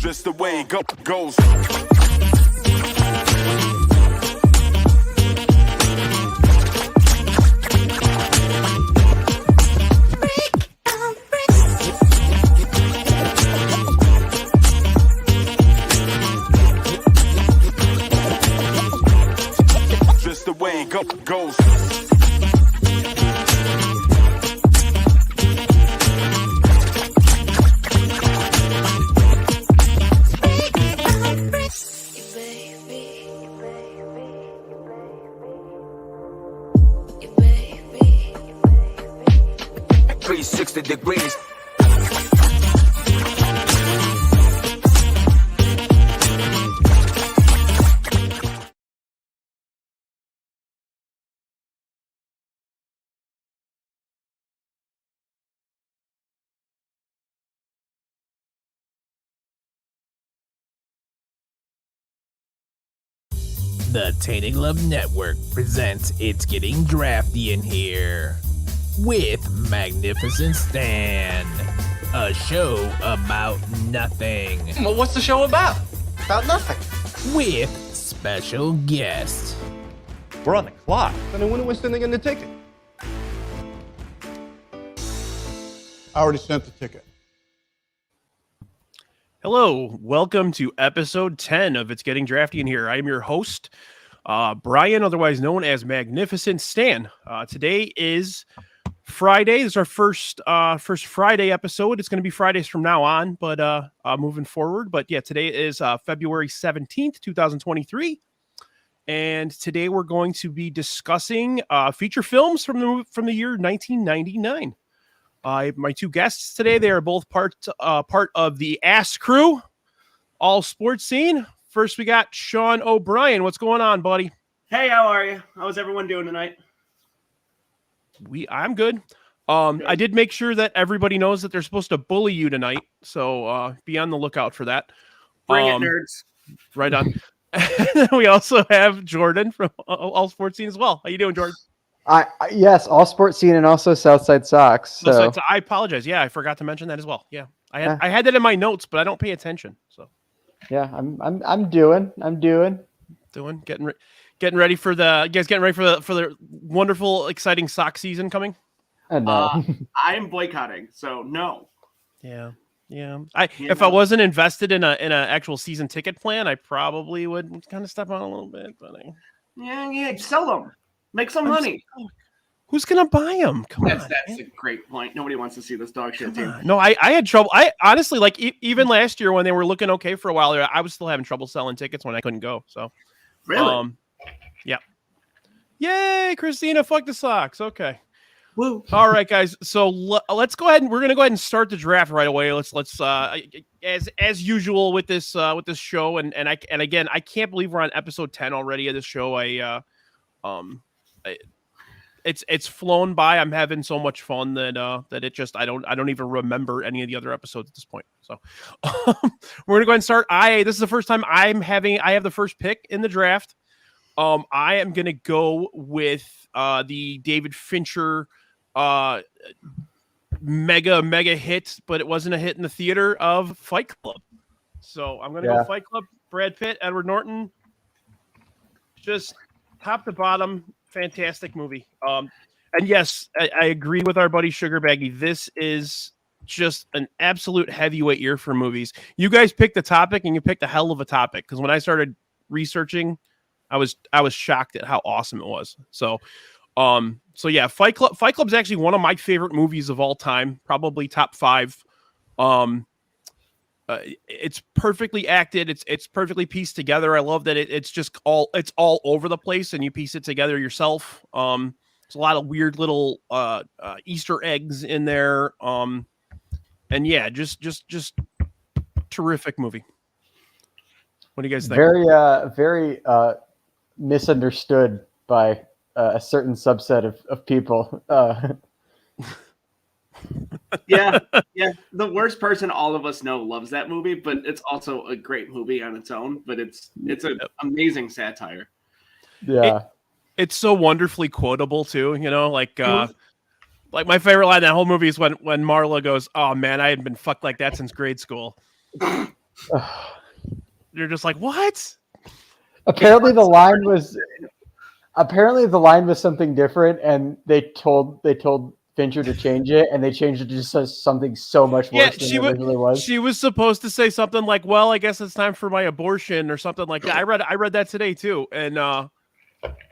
Just the way it goes. Just the way it goes. Degrees. The Tainted Love Network presents It's Getting Drafty in Here with Magnificent Stan, a show about nothing. Well, what's the show about? About nothing. With special guests. We're on the clock. Then when are we sending in the ticket? I already sent the ticket. Hello, welcome to episode 10 of It's Getting Drafty in Here. I am your host, Brian, otherwise known as Magnificent Stan. Today is Friday. This is our first Friday episode. It's going to be Fridays from now on, but moving forward. But yeah, today is February 17th, 2023. And today we're going to be discussing feature films from the year 1999. My two guests today, they are both part of the Ass Crew, all sports scene. First, we got Sean O'Brien. What's going on, buddy? Hey, how are you? How's everyone doing tonight? I'm good. I did make sure that everybody knows that they're supposed to bully you tonight, so be on the lookout for that. Bring it, nerds. Right on. We also have Jordan from All Sports Scene as well. How you doing, Jordan? Yes, All Sports Scene and also Southside Sox. So. I apologize. Yeah, I forgot to mention that as well. Yeah, I had that in my notes, but I don't pay attention. So yeah, I'm doing. Getting ready for the wonderful, exciting Sox season coming. No. I'm boycotting, so no. Yeah. If I wasn't invested in an actual season ticket plan, I probably would kind of step on a little bit. But yeah, sell them. Make some money. Who's gonna buy them? That's a great point. Nobody wants to see this dog shit team. No, I had trouble. I honestly, like, even last year when they were looking okay for a while, I was still having trouble selling tickets when I couldn't go. So, really, yeah. Yay, Christina! Fuck the Sox. Okay. Woo. All right, guys. So let's go ahead and we're gonna go ahead and start the draft right away. Let's as usual with this show, and again, I can't believe we're on episode 10 already of this show. It's flown by. I'm having so much fun that it just I don't even remember any of the other episodes at this point. So we're gonna go ahead and start. This is the first time I have the first pick in the draft. I am gonna go with the David Fincher mega hit, but it wasn't a hit in the theater, of Fight Club. So I'm gonna go Fight Club. Brad Pitt, Edward Norton, just top to bottom, fantastic movie. And yes, I agree with our buddy Sugar Baggy. This is just an absolute heavyweight year for movies. You guys picked the topic, and you picked a hell of a topic, because when I started researching, I was shocked at how awesome it was. So yeah, Fight Club is actually one of my favorite movies of all time, probably top 5. It's perfectly acted. It's perfectly pieced together. I love that it's all over the place, and you piece it together yourself. There's a lot of weird little Easter eggs in there. And yeah, just terrific movie. What do you guys think? Very misunderstood by a certain subset of people. Yeah. The worst person all of us know loves that movie, but it's also a great movie on its own. But it's an amazing satire. Yeah, it's so wonderfully quotable too. Like my favorite line in that whole movie is when Marla goes, "Oh man, I hadn't been fucked like that since grade school." You're just like, what? Apparently the line was something different, and they told Fincher to change it, and they changed it to just something so much worse than it originally was. She was supposed to say something like, "Well, I guess it's time for my abortion" or something like that. I read that today too, and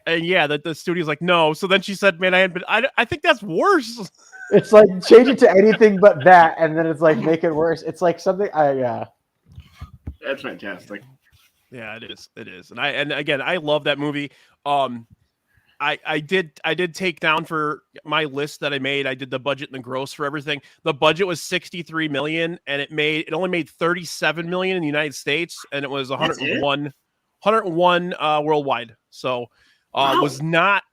yeah, that the studio's like, no. So then she said, "Man, I think that's worse." It's like change it to anything but that, and then it's like make it worse. It's like something. Yeah. That's fantastic. Yeah, it is. It is, and again, I love that movie. I did take down for my list that I made. I did the budget and the gross for everything. The budget was 63 million, and it only made 37 million in the United States, and it was 101 worldwide. So Wow. was not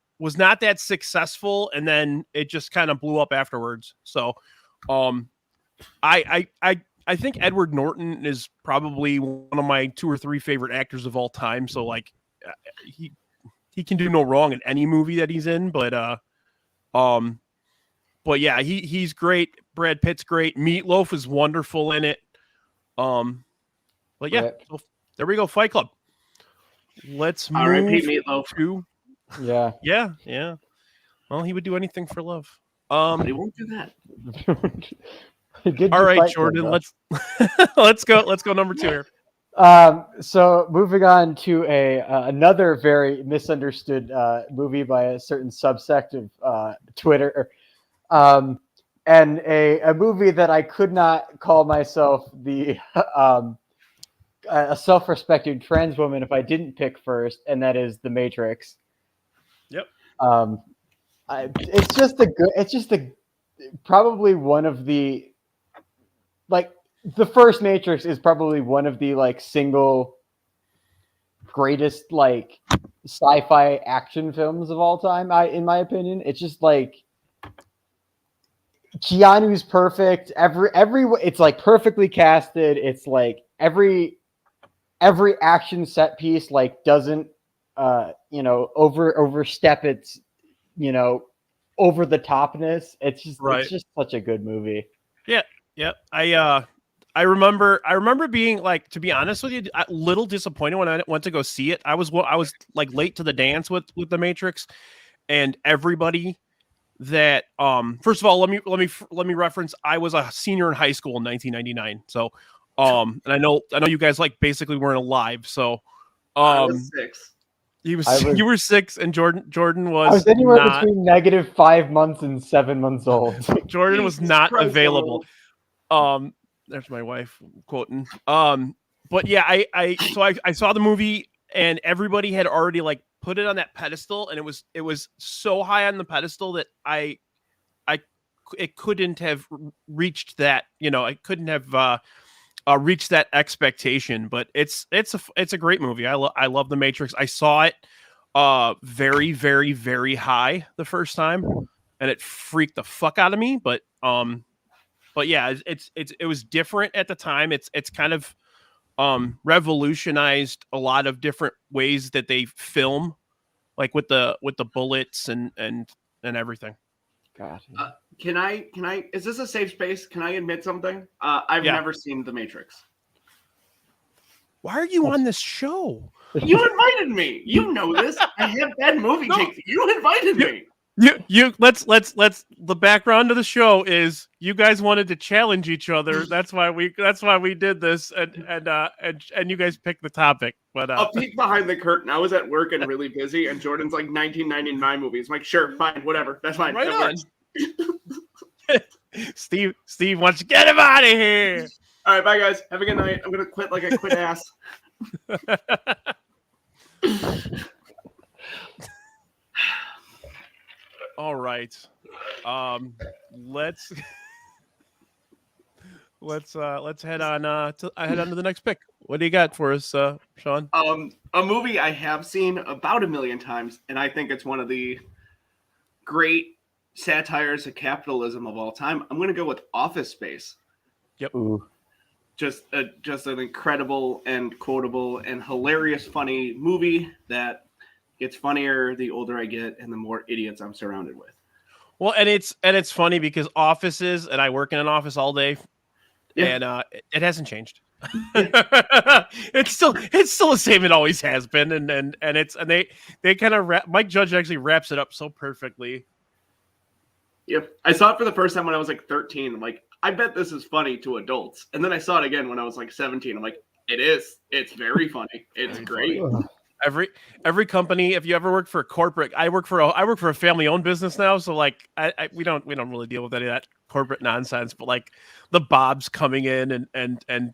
that successful, and then it just kind of blew up afterwards. So I think Edward Norton is probably one of my 2 or 3 favorite actors of all time. So like he can do no wrong in any movie that he's in, but yeah, he's great. Brad Pitt's great. Meatloaf is wonderful in it. But yeah, so there we go. Fight Club. Let's move Meatloaf. to yeah. Well, he would do anything for love. But he won't do that. All right, Jordan. Let's go number 2 here. So moving on to another very misunderstood movie by a certain subsect of Twitter, and a movie that I could not call myself a self-respecting trans woman if I didn't pick first, and that is The Matrix. Yep. It's just probably one of the the first Matrix is probably one of the single greatest sci-fi action films of all time. In my opinion, it's just Keanu's perfect. It's perfectly casted. It's every action set piece doesn't overstep its over the topness. It's just such a good movie. Yeah. I remember being to be honest with you, a little disappointed when I went to go see it. I was late to the dance with The Matrix, and everybody that first of all, let me reference. I was a senior in high school in 1999. So and I know you guys basically weren't alive. So I was 6. You were 6, and Jordan was. I was anywhere between -5 months and 7 months old. Jordan was not available. There's my wife quoting. But yeah, I saw the movie, and everybody had already put it on that pedestal, and it was so high on the pedestal that it couldn't have reached that. I couldn't have reached that expectation. But it's a great movie. I love The Matrix. I saw it very, very, very high the first time, and it freaked the fuck out of me. But yeah, it was different at the time. It's kind of revolutionized a lot of different ways that they film, with the bullets and everything. God. Can I? Is this a safe space? Can I admit something? I've never seen The Matrix. Why are you on this show? You invited me. You know this. I have bad movie takes. You invited me. Let's the background of the show is you guys wanted to challenge each other. That's why we did this, and you guys picked the topic. But a peek behind the curtain. I was at work and really busy, and Jordan's 1999 movies. I'm like, sure, fine, whatever, that's fine. Right on. Steve, why don't you get him out of here? All right, bye guys. Have a good night. I'm gonna quit like I quit ass. All right. Let's head on to the next pick. What do you got for us, Sean? A movie I have seen about 1 million times, and I think it's one of the great satires of capitalism of all time. I'm going to go with Office Space. Yep. Ooh. Just an incredible and quotable and hilarious, funny movie that gets funnier the older I get and the more idiots I'm surrounded with. Well, and it's funny because offices, and I work in an office all day, Yeah. and it hasn't changed. It's still the same it always has been, and they kind of Mike Judge actually wraps it up so perfectly. Yep. I saw it for the first time when I was like 13. I'm like, I bet this is funny to adults. And then I saw it again when I was like 17. I'm like, it is. It's very funny. It's great. Every company, if you ever work for a corporate, I work for a family owned business now, so like we don't really deal with any of that corporate nonsense. But like the Bob's coming in and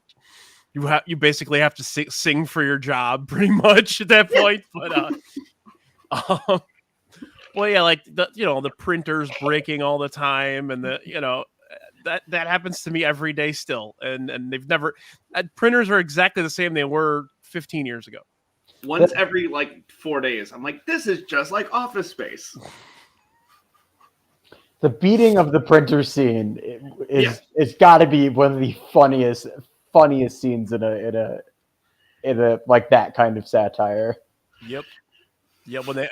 you basically have to sing for your job pretty much at that point. But well, yeah, like the printers breaking all the time, and that happens to me every day still, and they've never printers are exactly the same they were 15 years ago. Once every like 4 days, I'm like, this is just like Office Space. The beating of the printer scene it's got to be one of the funniest scenes in a like that kind of satire. Yep. Yeah, when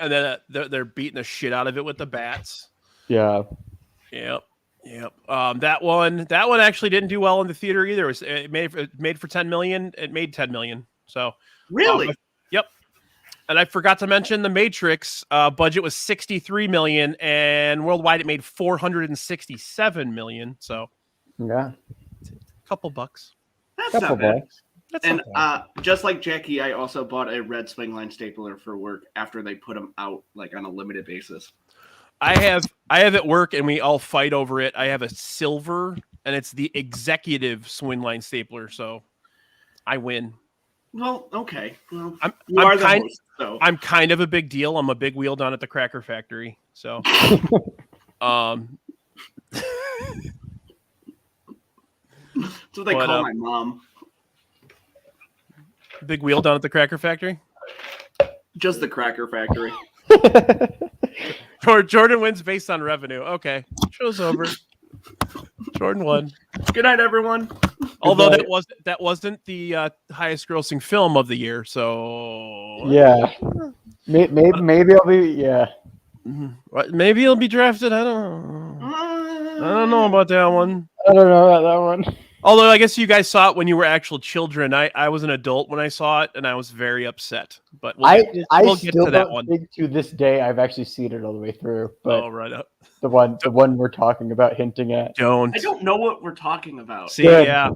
they're beating the shit out of it with the bats. Yeah. Yep. That one actually didn't do well in the theater either. It made for 10 million. It made 10 million. So really. Yep. And I forgot to mention the Matrix budget was 63 million, and worldwide it made 467 million. So yeah, a couple bucks. That's not bad. And just like Jackie, I also bought a red swingline stapler for work after they put them out like on a limited basis. I have at work, and we all fight over it. I have a silver, and it's the executive swingline stapler, so I win. Well, okay. Well, I'm kind of a big deal. I'm a big wheel down at the Cracker Factory. So, that's what they call my mom. Big wheel down at the Cracker Factory. Just the Cracker Factory. Jordan wins based on revenue. Okay, show's over. Jordan won. Good night, everyone. Although that wasn't the highest grossing film of the year, so yeah, maybe I'll be maybe he'll be drafted. I don't know about that one. I don't know about that one. Although I guess you guys saw it when you were actual children. I was an adult when I saw it, and I was very upset. But we'll get to that one. Think to this day I've actually seen it all the way through. But right up. The one we're talking about, hinting at. I don't know what we're talking about. See, yeah,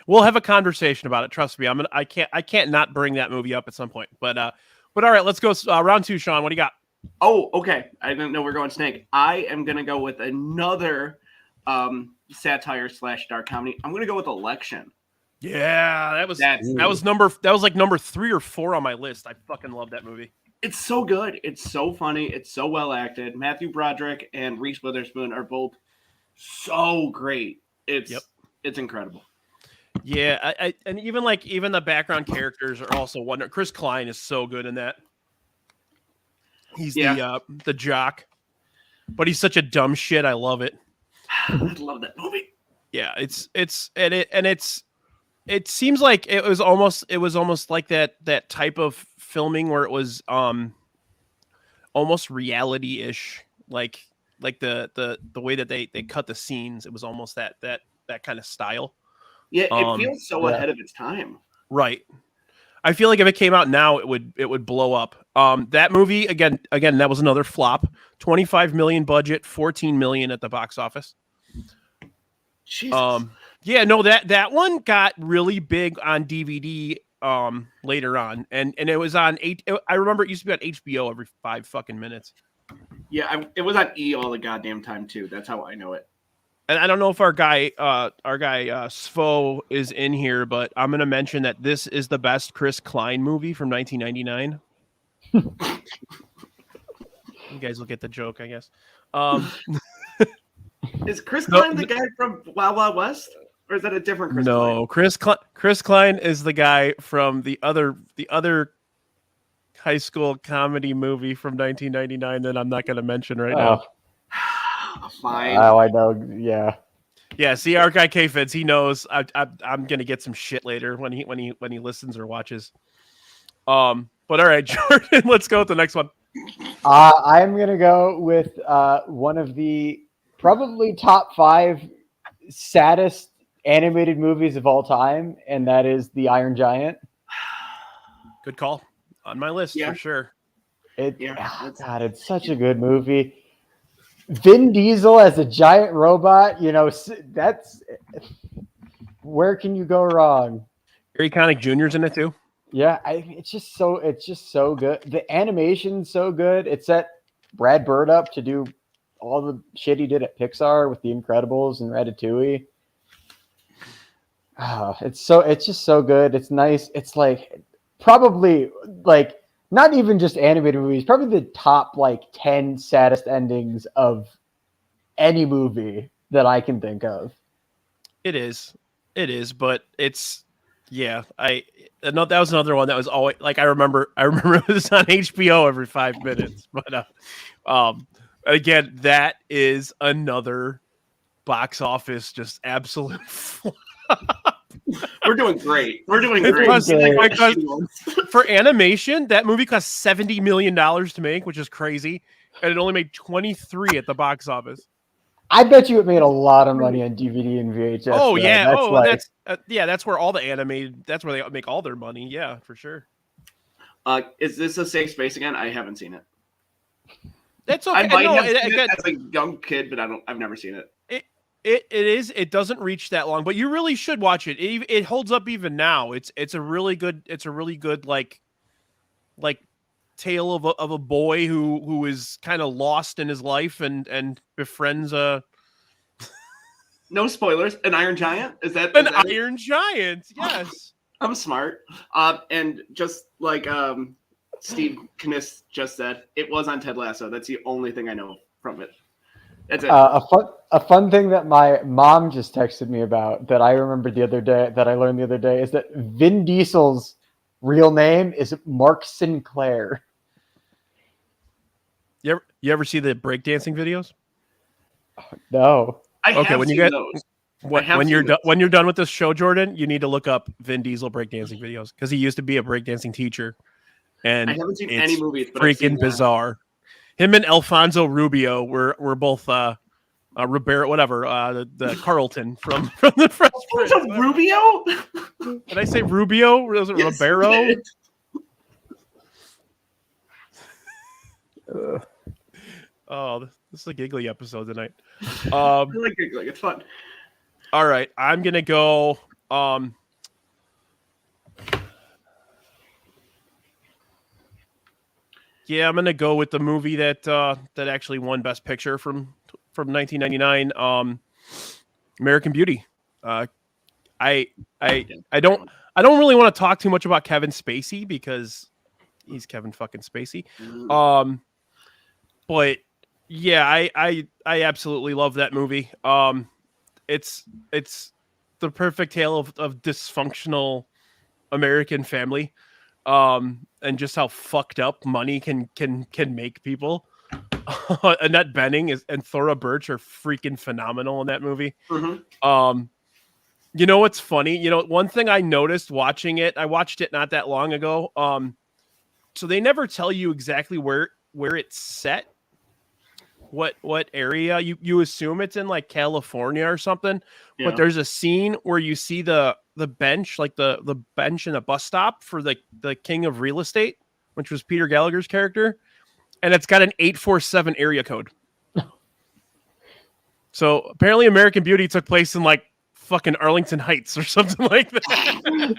we'll have a conversation about it. Trust me, I can't not bring that movie up at some point. But all right, let's go round 2. Sean, what do you got? Oh, okay. I didn't know we're going Snake. I am gonna go with another satire / dark comedy. I'm gonna go with Election. Yeah, that was like number 3 or 4 on my list. I fucking love that movie. It's so good. It's so funny. It's so well acted. Matthew Broderick and Reese Witherspoon are both so great. It's incredible. Yeah, and even the background characters are also wonderful. Chris Klein is so good in that. He's the jock, but he's such a dumb shit. I love it. I love that movie. Yeah, it seems like it was almost like that type of filming where it was almost reality-ish, like the way that they cut the scenes. It was almost that kind of style. Yeah, it feels so ahead of its time. Right. I feel like if it came out now, it would blow up. That movie again, that was another flop. 25 million budget, 14 million at the box office. Jesus. Yeah, no, that one got really big on DVD later on, and it was on I remember it used to be on HBO every 5 fucking minutes. Yeah, it was on E all the goddamn time too. That's how I know it. And I don't know if our guy Svo is in here, but I'm gonna mention that this is the best Chris Klein movie from 1999. You guys will get the joke, I guess. Is Chris Klein the guy from Wild Wild West, or is that a different Chris Klein? No, Chris Klein is the guy from the other high school comedy movie from 1999 that I'm not going to mention right now. Fine. Oh, I know. Yeah. Yeah. See, our guy K-Fids, he knows. I'm going to get some shit later when he listens or watches. But all right, Jordan, let's go with the next one. I'm gonna go with one of the probably top 5 saddest animated movies of all time, and that is The Iron Giant. Good call. On my list Yeah. for sure. God, it's such a good movie. Vin Diesel as a giant robot, that's where can you go wrong? Gary Connick Jr.'s in it too. Yeah, it's just so good. The animation's so good. It set Brad Bird up to do all the shit he did at Pixar with The Incredibles and Ratatouille. It's just so good. It's nice. It's like probably like not even just animated movies, probably the top like 10 saddest endings of any movie that I can think of. It is, but it's that was another one that was always like I remember it was on HBO every 5 minutes. But again, that is another box office just absolute flop. We're doing great. Because for animation, that movie cost $70 million to make, which is crazy, and it only made 23 at the box office. I bet you it made a lot of money on DVD and VHS. Oh yeah, that's that's where all the animated. That's where they make all their money. Yeah, for sure. Is this a safe space again? I haven't seen it. That's okay. I might have seen again, it as a young kid, but I've never seen it. It doesn't reach that long, but you really should watch it. It holds up even now. It's a really good like tale of a boy who is kind of lost in his life and befriends a No spoilers. An Iron Giant? Is that Iron Giant? Yes. I'm smart. And just like Steve Kniss just said, it was on Ted Lasso. That's the only thing I know from it. That's it. A fun thing that my mom just texted me about that I remembered the other day, that I learned the other day, is that Vin Diesel's real name is Mark Sinclair. You ever see the breakdancing videos? No. When you're done with this show, Jordan, you need to look up Vin Diesel breakdancing videos because he used to be a breakdancing teacher, and I haven't seen any movies, but freaking bizarre. Him and Alfonso Rubio were both Ribeiro, whatever, the Carlton from the Fresh Prince. Rubio? Did I say Rubio? Was it Yes, Ribeiro? Oh, this is a giggly episode tonight. I like giggling. It's fun. All right, I'm gonna go. Yeah, I'm gonna go with the movie that actually won Best Picture from 1999, American Beauty. I don't really want to talk too much about Kevin Spacey because he's Kevin fucking Spacey. But yeah, I absolutely love that movie. It's the perfect tale of dysfunctional American family. And just how fucked up money can make people. Annette Bening and Thora Birch are freaking phenomenal in that movie. Mm-hmm. You know what's funny? One thing I noticed watching it, I watched it not that long ago. So they never tell you exactly where it's set. What area you assume it's in, like California or something. Yeah. But there's a scene where you see the bench, like the bench in a bus stop for the king of real estate, which was Peter Gallagher's character, and it's got an 847 area code. So apparently American Beauty took place in like fucking Arlington Heights or something like that.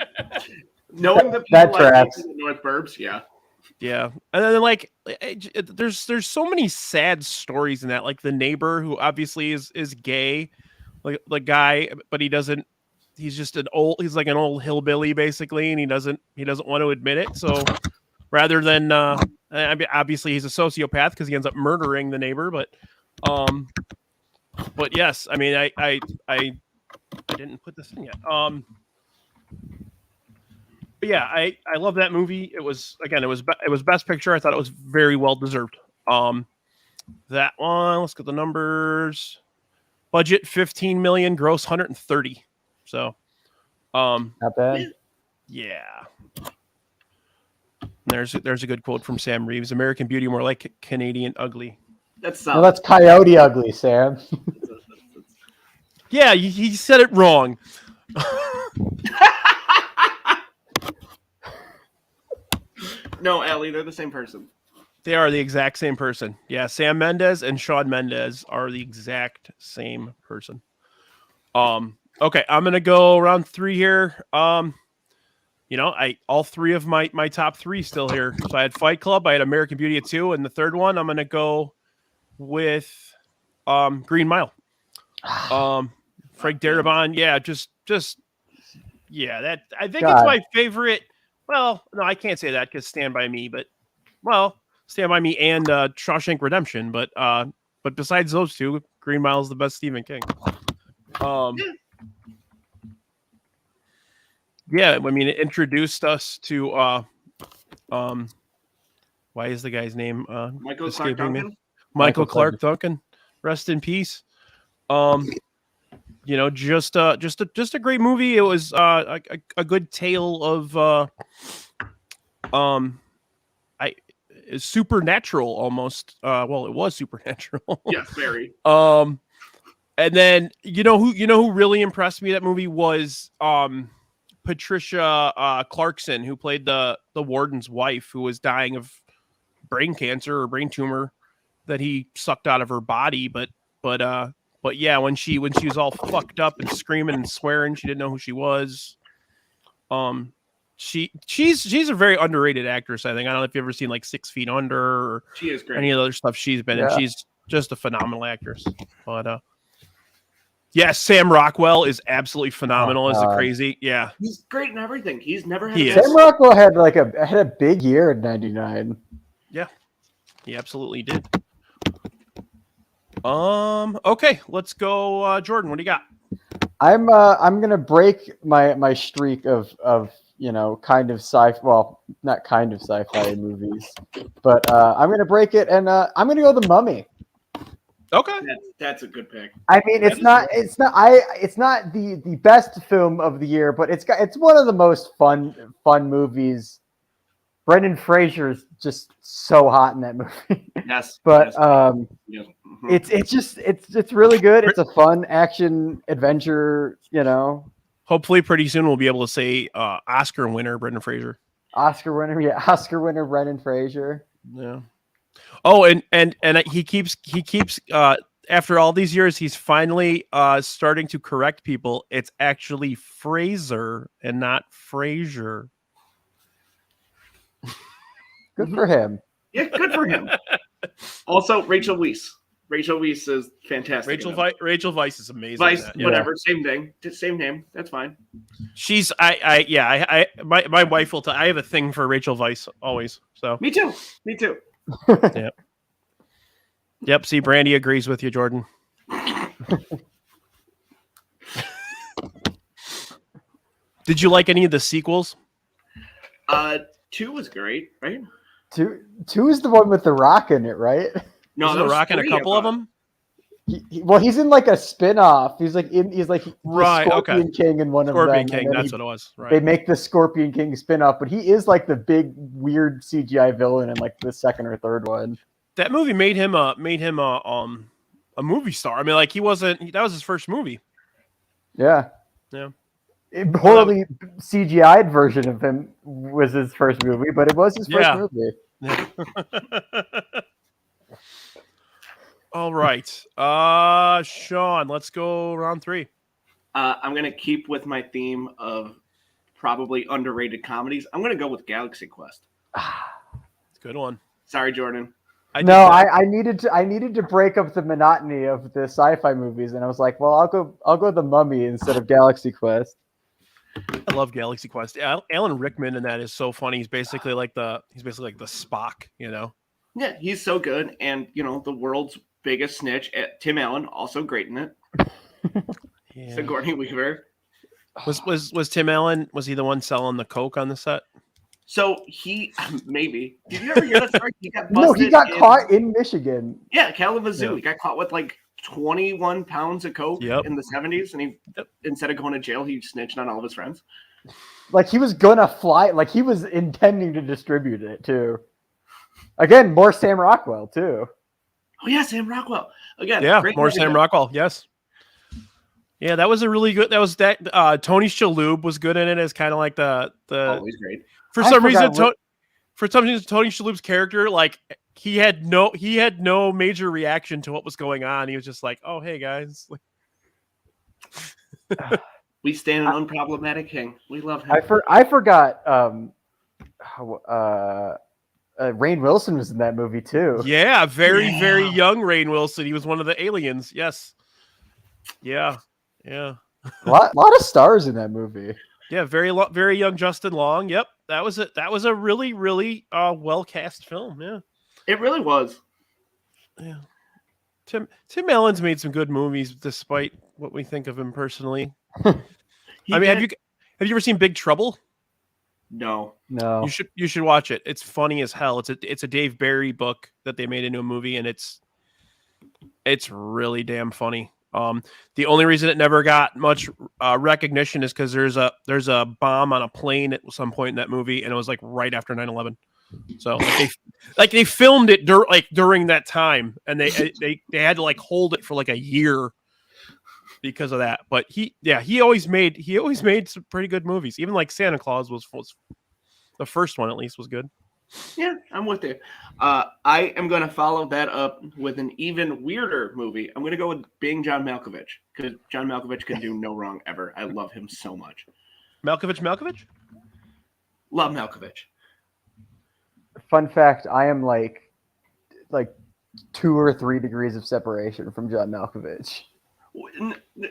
Knowing the that people tracks. in the North Burbs, yeah. Yeah, and then like there's so many sad stories in that. Like the neighbor who obviously is gay, like the guy, but he doesn't. He's just he's like an old hillbilly basically, and he doesn't want to admit it. So rather than obviously he's a sociopath because he ends up murdering the neighbor. But yes, I mean I didn't put this in yet. But yeah, I love that movie. It was Best Picture. I thought it was very well deserved. That one. Let's get the numbers. Budget 15 million, gross 130. So, not bad. Yeah. There's a good quote from Sam Reeves. American Beauty more like Canadian Ugly. That's Coyote Ugly, Sam. Yeah, he said it wrong. No, Ellie, they're the same person. They are the exact same person. Yeah, Sam Mendes and Shawn Mendes are the exact same person. Okay, I'm gonna go round 3 here. All 3 of my top 3 still here. So I had Fight Club, I had American Beauty at 2, and the third one I'm gonna go with Green Mile. Frank Darabont, yeah, just that I think it's my favorite. Well, no, I can't say that because Stand By Me, but Stand By Me and Shawshank Redemption, but besides those 2, Green Mile is the best Stephen King. Yeah, I mean, it introduced us to why is the guy's name Michael Clark Duncan. Michael Clark Duncan, rest in peace. Just a great movie. It was a good tale of supernatural almost. Well, it was supernatural. Yes, very. And then who really impressed me that movie was Patricia Clarkson, who played the warden's wife, who was dying of brain cancer or brain tumor that he sucked out of her body. But yeah, when she was all fucked up and screaming and swearing, she didn't know who she was. She's a very underrated actress, I think. I don't know if you've ever seen like 6 Feet Under or she is great. Any of the other stuff she's been in. She's just a phenomenal actress. But yes, Sam Rockwell is absolutely phenomenal as a crazy. Yeah, he's great in everything. He's never had. Sam Rockwell had a big year in '99. Yeah, he absolutely did. Okay, let's go, Jordan. What do you got? I'm gonna break my streak of kind of not kind of sci-fi movies, but I'm gonna break it, and I'm gonna go The Mummy. Okay, that's a good pick. I mean, it's not the best film of the year, but it's one of the most fun movies. Brendan Fraser's just so hot in that movie. Yes, but yes. it's really good. It's a fun action adventure. Hopefully, pretty soon we'll be able to say Oscar winner Brendan Fraser. Oscar winner Brendan Fraser. Yeah. Oh, and he keeps after all these years, he's finally starting to correct people. It's actually Fraser and not Fraser. Good for him. Yeah, good for him. Also, Rachel Weisz. Rachel Weisz is fantastic. Rachel Weisz is amazing. Weisz, whatever, same thing, same name. That's fine. She's my wife will tell. I have a thing for Rachel Weisz always. So me too. Yep. See, Brandy agrees with you, Jordan. Did you like any of the sequels? 2 was great, right? 2 is the one with The Rock in it, right? No, The Rock in a couple of them. He's in like a spin-off. He's like right, Scorpion King in one Scorpion of them. King, that's what it was. Right. They make the Scorpion King spin-off, but he is like the big weird CGI villain in like the second or third one. That movie made him a a movie star. I mean, like that was his first movie. Yeah. Yeah. Poorly CGI'd version of him was his first movie, but it was his first movie. Yeah. All right. Sean, let's go round 3. I'm going to keep with my theme of probably underrated comedies. I'm going to go with Galaxy Quest. It's a good one. Sorry, Jordan. I needed to break up the monotony of the sci-fi movies, and I was like, well, I'll go The Mummy instead of Galaxy Quest. I love Galaxy Quest. Alan Rickman in that is so funny. He's basically like the Spock, Yeah, he's so good, and the world's biggest snitch, Tim Allen, also great in it. Yeah. Sigourney Weaver. Was Tim Allen? Was he the one selling the coke on the set? So he maybe. Did you ever hear that story? He got busted. No, he got caught in Michigan. Yeah, Kalamazoo. Yeah. He got caught with like 21 pounds of coke in the 70s, and he instead of going to jail, he snitched on all of his friends. Like he was gonna fly. Like he was intending to distribute it too. Again, more Sam Rockwell too. Oh yeah, Sam Rockwell again. Yeah, more Sam Rockwell. Yes. Yeah, that was a really good. That was that. Tony Shalhoub was good in it as kind of like the. Always great. For I some reason, forgot Tony Shalhoub's character, like he had no major reaction to what was going on. He was just like, "Oh, hey guys." We stand an unproblematic king. We love him. I forgot. Rainn Wilson was in that movie too. Yeah, very young Rainn Wilson. He was one of the aliens. Yes. Yeah. A lot of stars in that movie. Yeah, very young Justin Long. Yep, that was it. That was a really well cast film. Yeah, It really was. yeah. Tim Allen's made some good movies, despite what we think of him personally. I mean, have you ever seen Big Trouble? No. You should watch it. It's funny as hell. It's a Dave Barry book that they made into a movie, and it's really damn funny. The only reason it never got much recognition is because there's a bomb on a plane at some point in that movie, and it was like right after 9/11. So they filmed it during that time, and they had to like hold it for like a year because of that. But he always made some pretty good movies. Even like Santa Claus was the first one, at least, was good. Yeah, I'm with you. I am going to follow that up with an even weirder movie. I'm going to go with Being John Malkovich, because John Malkovich can do no wrong ever. I love him so much. Malkovich? Love Malkovich. Fun fact: I am like 2 or 3 degrees of separation from John Malkovich.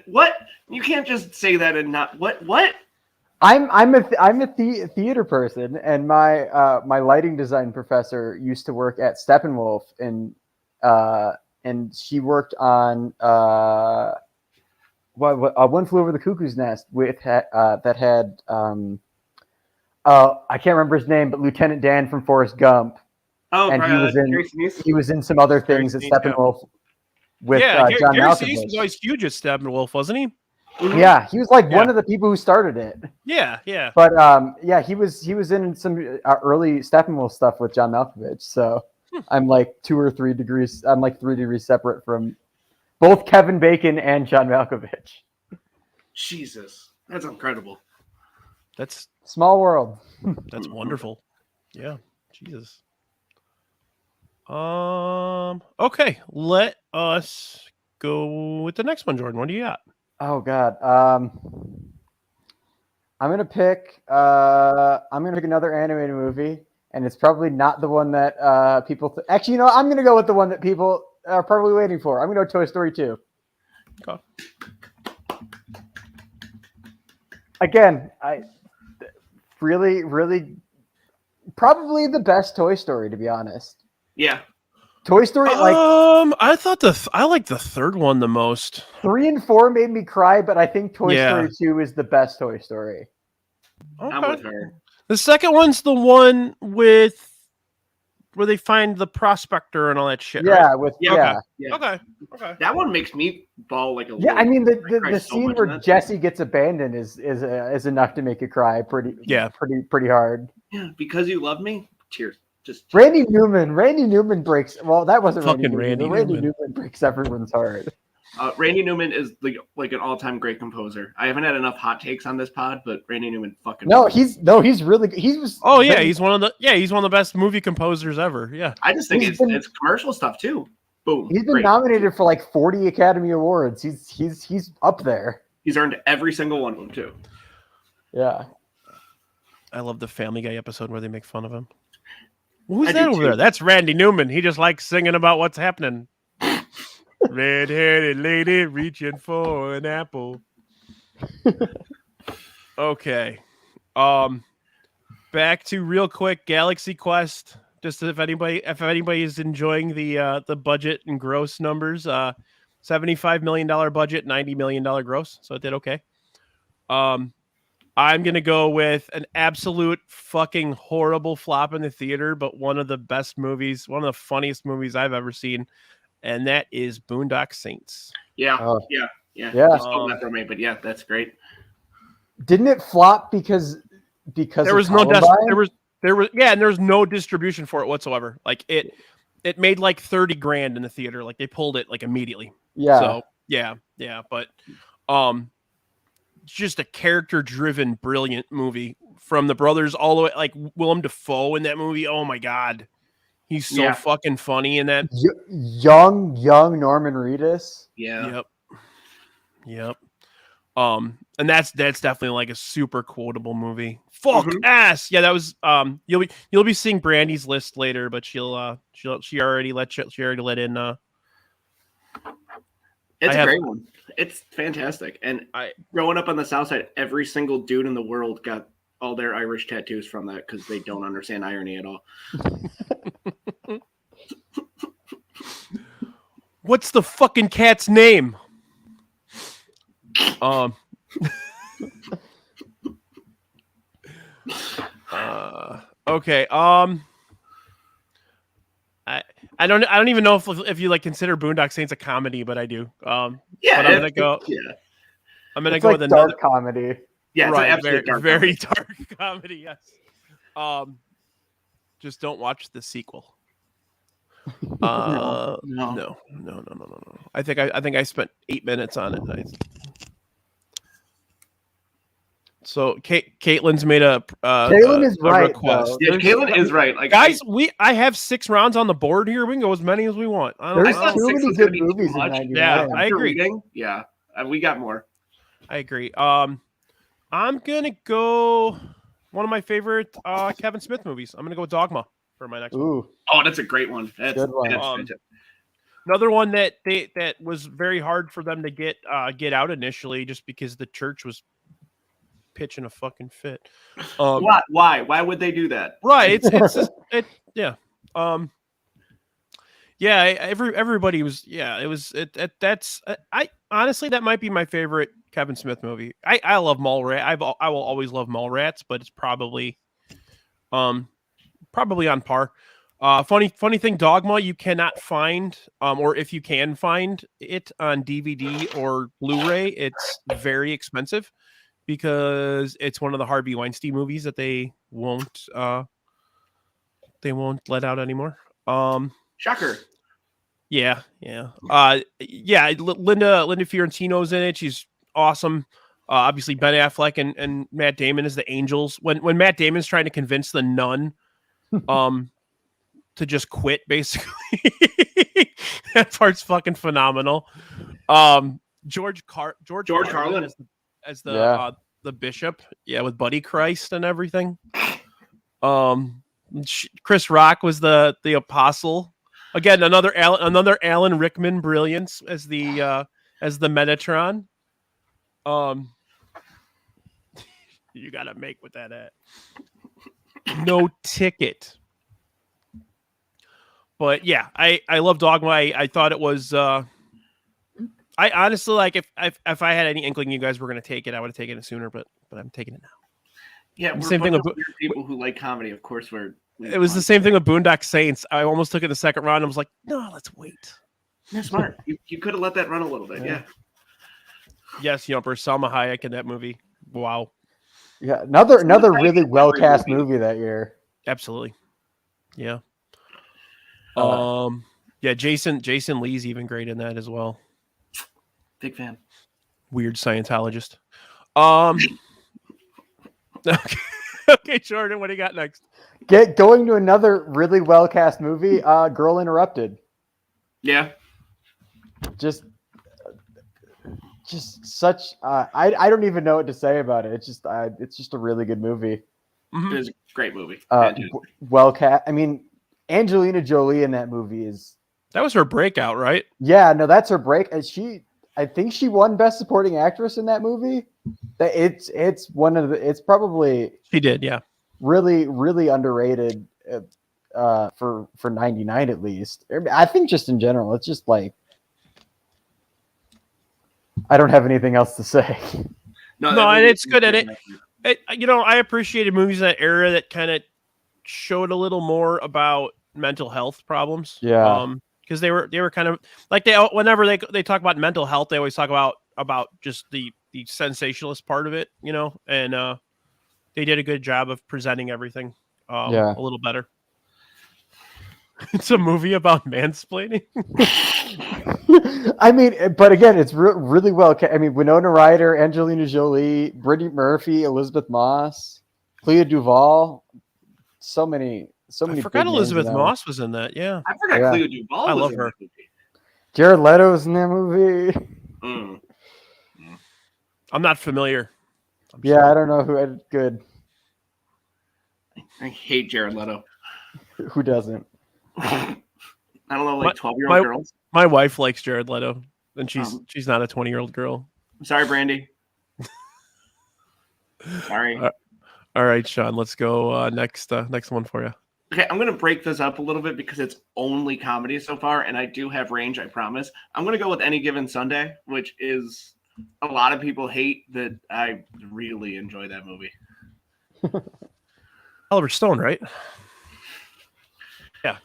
What? You can't just say that and not what? I'm a theater person, and my my lighting design professor used to work at Steppenwolf, and she worked on One Flew Over the Cuckoo's Nest with that had I can't remember his name, but Lieutenant Dan from Forrest Gump. Oh, and he was in some other things at Steppenwolf with John Gary Malkovich. Sinise was always huge at Steppenwolf, wasn't he? Yeah, he was like one of the people who started it. Yeah. But he was in some early Steppenwolf stuff with John Malkovich. So I'm like 2 or 3 degrees. I'm like 3 degrees separate from both Kevin Bacon and John Malkovich. Jesus, that's incredible. That's small world. That's wonderful. Yeah, Jesus. Okay, let us go with the next one, Jordan. What do you got? Oh God. I'm gonna pick another animated movie, and it's probably not the one that people. Actually, you know, I'm gonna go with the one that people are probably waiting for. I'm gonna go Toy Story 2. Okay. Again, I really probably the best Toy Story, to be honest. Yeah. Toy Story, I thought I like the third one the most. 3 and 4 made me cry, but I think Toy Yeah. Story 2 is the best Toy Story. Okay. I'm with her. The second one's the one where they find the prospector and all that shit. Yeah, right? Okay. That one makes me bawl like a Yeah, I mean I cry the so scene much where in that. Jesse gets abandoned is enough to make you cry pretty hard. Yeah, because you love me. Cheers. Just Randy Newman breaks. Well, that wasn't Fucking Randy Newman. Randy Randy Newman breaks everyone's heart. Randy Newman is like an all-time great composer. I haven't had enough hot takes on this pod, but Randy Newman fucking. He's really good. He's one of the best movie composers ever. Yeah. I just think it's commercial stuff too. Boom. He's been Great. nominated for like 40 Academy Awards. He's up there. He's earned every single one of them too. Yeah. I love the Family Guy episode where they make fun of him. Who's I that do over too. there? That's Randy Newman. He just likes singing about what's happening. Red-headed lady reaching for an apple. Okay. Back to real quick Galaxy Quest. Just if anybody is enjoying the budget and gross numbers, $75 million budget, $90 million gross. So it did okay. I'm going to go with an absolute fucking horrible flop in the theater, but one of the best movies, one of the funniest movies I've ever seen, and that is Boondock Saints. Yeah. Oh. Yeah. Yeah. You stole that from me, but yeah, that's great. Didn't it flop because There was of no Columbine? and there was no distribution for it whatsoever. Like it made like $30,000 in the theater. Like they pulled it like immediately. Yeah. So yeah, but Just a character-driven, brilliant movie from the brothers all the way. Like Willem Dafoe in that movie. Oh my god, he's so fucking funny in that. Young Norman Reedus. Yeah. Yep. And that's definitely like a super quotable movie. Fuck ass. Yeah, that was you'll be seeing Brandy's list later, but she already let in It's a great one. It's fantastic. And growing up on the South Side, every single dude in the world got all their Irish tattoos from that because they don't understand irony at all. What's the fucking cat's name? Okay. I don't even know if you like consider Boondock Saints a comedy, but I do. Yeah, but I'm gonna go. Yeah, I'm gonna It's go like with dark another comedy. Yeah, it's right. an Very dark comedy. Yes. Just don't watch the sequel. No. I think I spent 8 minutes on it. So Caitlin's made Caitlin is right, request. Yeah, Caitlin is right. Like guys, I have 6 rounds on the board here. We can go as many as we want. There's thought too 6 many was gonna good be too movies in much. 99. Yeah, I agree. Reading, yeah, we got more. I agree. I'm gonna go one of my favorite Kevin Smith movies. I'm gonna go Dogma for my next one. Ooh, Oh, that's a great one. That's Good one. fantastic. Another one that was very hard for them to get out initially, just because the church was pitching a fucking fit. Why would they do that? Right. It's just, yeah. Yeah. Everybody was. Yeah. It was. That's. I honestly, that might be my favorite Kevin Smith movie. I love Mallrats. I will always love Mallrats, but it's probably on par. Funny thing, Dogma you cannot find, or if you can find it on DVD or Blu-ray, it's very expensive because it's one of the Harvey Weinstein movies that they won't let out anymore. Shocker. Yeah. Linda Fiorentino's in it. She's awesome. Obviously Ben Affleck and Matt Damon as the angels. When Matt Damon's trying to convince the nun, to just quit, basically. That part's fucking phenomenal. George Carlin as the bishop, with Buddy Christ and everything. Chris Rock was the apostle. Again, another Alan Rickman brilliance as the Metatron. You gotta make with that at. No ticket. But yeah, I love Dogma. I thought it was. I honestly like if I had any inkling you guys were going to take it, I would have taken it sooner. But I'm taking it now. Yeah, we're same thing with weird people who like comedy. Of course, it was the same thing with Boondock Saints. I almost took it the second round. I was like, no, let's wait. You're smart. You could have let that run a little bit. Yeah. Yes, for Salma Hayek in that movie. Wow. yeah, another really well cast movie that year. Absolutely. Yeah. Jason Lee's even great in that as well. Big fan. Weird Scientologist. Okay, Jordan, what do you got next? Going to another really well cast movie, Girl Interrupted. Yeah. Just such. I don't even know what to say about it. It's just a really good movie. Mm-hmm. It was a great movie. Well cast. I mean, Angelina Jolie in that movie that was her breakout, right? Yeah, no, that's her break. And I think she won Best Supporting Actress in that movie. It's probably She did, yeah. really, really underrated for 99 at least. I think just in general, it's just like I don't have anything else to say. No, and it's good at it. I appreciated movies in that era that kind of showed a little more about mental health problems. Yeah. Because they were kind of like whenever they talk about mental health, they always talk about just the sensationalist part of it, and they did a good job of presenting everything a little better. It's a movie about mansplaining. I mean, but again, it's really well. I mean, Winona Ryder, Angelina Jolie, Brittany Murphy, Elizabeth Moss, Clea Duvall. So many. I forgot Elizabeth Moss was in that. Yeah, I forgot Yeah. Clea Duvall. I was love in her. that movie. Jared Leto's in that movie. Mm. I'm not familiar. Yeah, I don't know who had good. I hate Jared Leto. Who doesn't? I don't know, like My- 12-year-old girls. My wife likes Jared Leto, and she's not a 20-year-old girl. I'm sorry, Brandy. Sorry. All right, Sean, let's go next one for you. Okay, I'm going to break this up a little bit because it's only comedy so far, and I do have range, I promise. I'm going to go with Any Given Sunday, which is a lot of people hate that I really enjoy that movie. Oliver Stone, right? Yeah.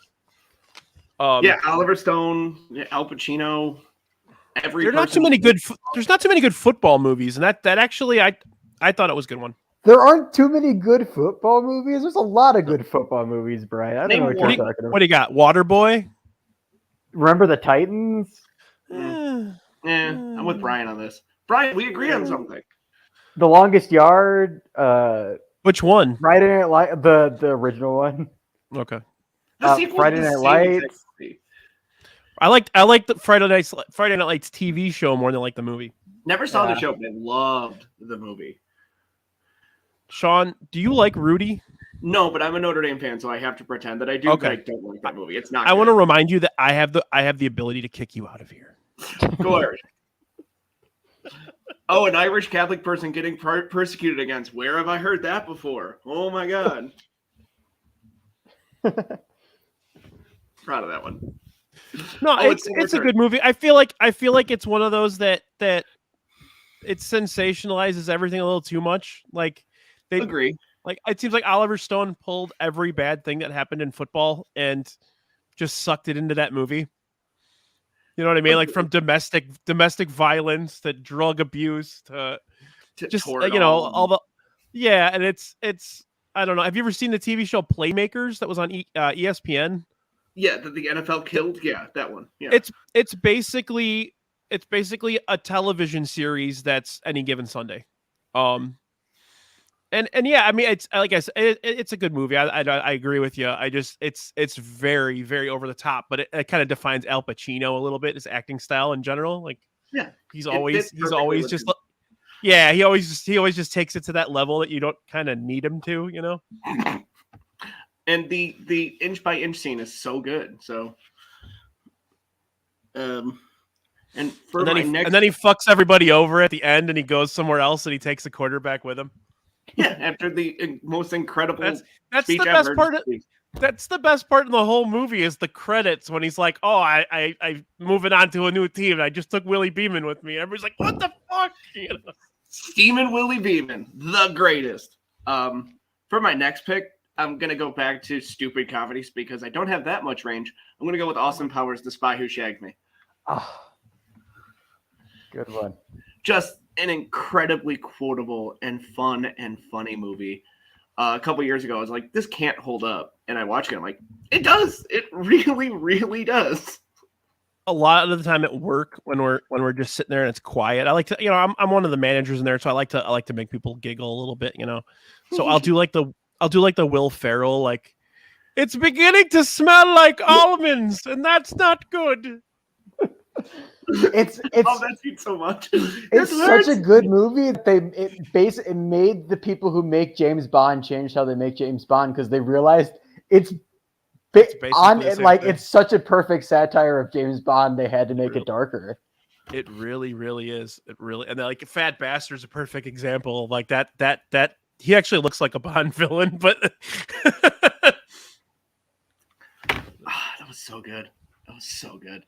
Yeah, Oliver Stone, Al Pacino, There's not too many good football movies, and that actually I thought it was a good one. There aren't too many good football movies. There's a lot of good football movies, Brian. I don't know what you're talking about. What do you got? Waterboy? Remember the Titans? Yeah, I'm with Brian on this. Brian, we agree on something. The Longest Yard? Which one? Friday Night Light, the original one. Okay. The sequel Friday is the Night same Lights. exact movie. I like the Friday Night Lights TV show more than like the movie. Never saw Yeah. the show, but I loved the movie. Sean, do you like Rudy? No, but I'm a Notre Dame fan, so I have to pretend that I do. Okay. But I don't like that movie. It's not. I want to good. remind you that I have the ability to kick you out of here. Go Irish. Oh, an Irish Catholic person getting persecuted against. Where have I heard that before? Oh my god. Proud of that one. No, Oh, it's a good movie. I feel like it's one of those that it sensationalizes everything a little too much. Like Agree. like it seems like Oliver Stone pulled every bad thing that happened in football and just sucked it into that movie. You know what I mean? Like from domestic violence to drug abuse to just all the and it's I don't know. Have you ever seen the TV show Playmakers that was on ESPN? Yeah, that the NFL killed. Yeah, that one. Yeah. It's basically a television series that's Any Given Sunday. And yeah, I mean, it's like I said, it's a good movie. I agree with you. It's very, very over the top, but it kind of defines Al Pacino a little bit, his acting style in general. Like, Yeah, he's it always fits perfectly with just him. yeah, he always just takes it to that level that you don't kind of need him to, you know. And the inch by inch scene is so good. So, and for And then, my he fucks everybody over at the end, and he goes somewhere else, and he takes the quarterback with him. yeah, after the most incredible That's speech the I've best heard part. this week. That's the best part in the whole movie is the credits when he's like, "Oh, I moving on to a new team. And I just took Willie Beeman with me." Everybody's like, "What the fuck?" You know? Steamin' Willie Beeman, the greatest. For my next pick, I'm gonna go back to stupid comedies because I don't have that much range. I'm gonna go with Austin Powers, The Spy Who Shagged Me. Good one. Just an incredibly quotable and fun and funny movie. A couple years ago, I was like, this can't hold up. And I watched it. I'm like, it does. It really, really does. A lot of the time at work when we're just sitting there and it's quiet, I like to, I'm one of the managers in there, so I like to make people giggle a little bit, So I'll do like the Will Ferrell, like, it's beginning to smell like almonds, and that's not good. It's Oh, that seems so much. it's such a good movie that it made the people who make James Bond change how they make James Bond because they realized it's basically the same thing. it's such a perfect satire of James Bond. They had to make it darker. It really, really is. It really, and like Fat Bastard's a perfect example of like that. He actually looks like a Bond villain, but That was so good. That was so good.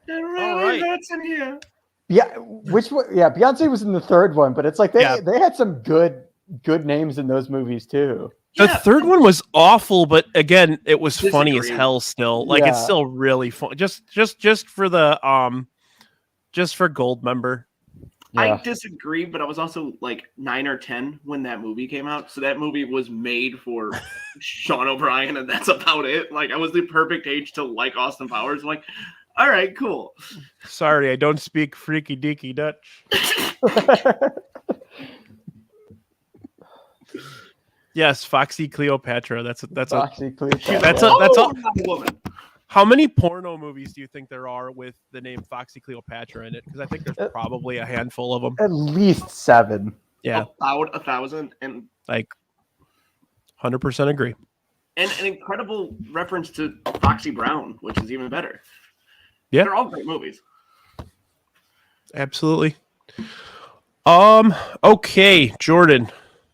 It really right. hurts in here. Yeah, which one? Yeah, Beyonce was in the third one, but it's like they had some good names in those movies too. the third one was awful. But again, it was funny as Disagree. hell. Still, like it's Yeah. still really fun. Just for the just for Gold member. Yeah. I disagree, but I was also like 9 or 10 when that movie came out. So that movie was made for Sean O'Brien, and that's about it. Like, I was the perfect age to like Austin Powers. I'm like, all right, cool. Sorry, I don't speak freaky deaky Dutch. Yes, Foxy Cleopatra. That's Foxy Cleopatra. that's all. Woman. How many porno movies do you think there are with the name Foxy Cleopatra in it? Because I think there's probably a handful of them. At least 7. Yeah, About 1,000, and like 100% agree. and an incredible reference to Foxy Brown, which is even better. Yeah. They're all great movies. Absolutely. Okay, Jordan.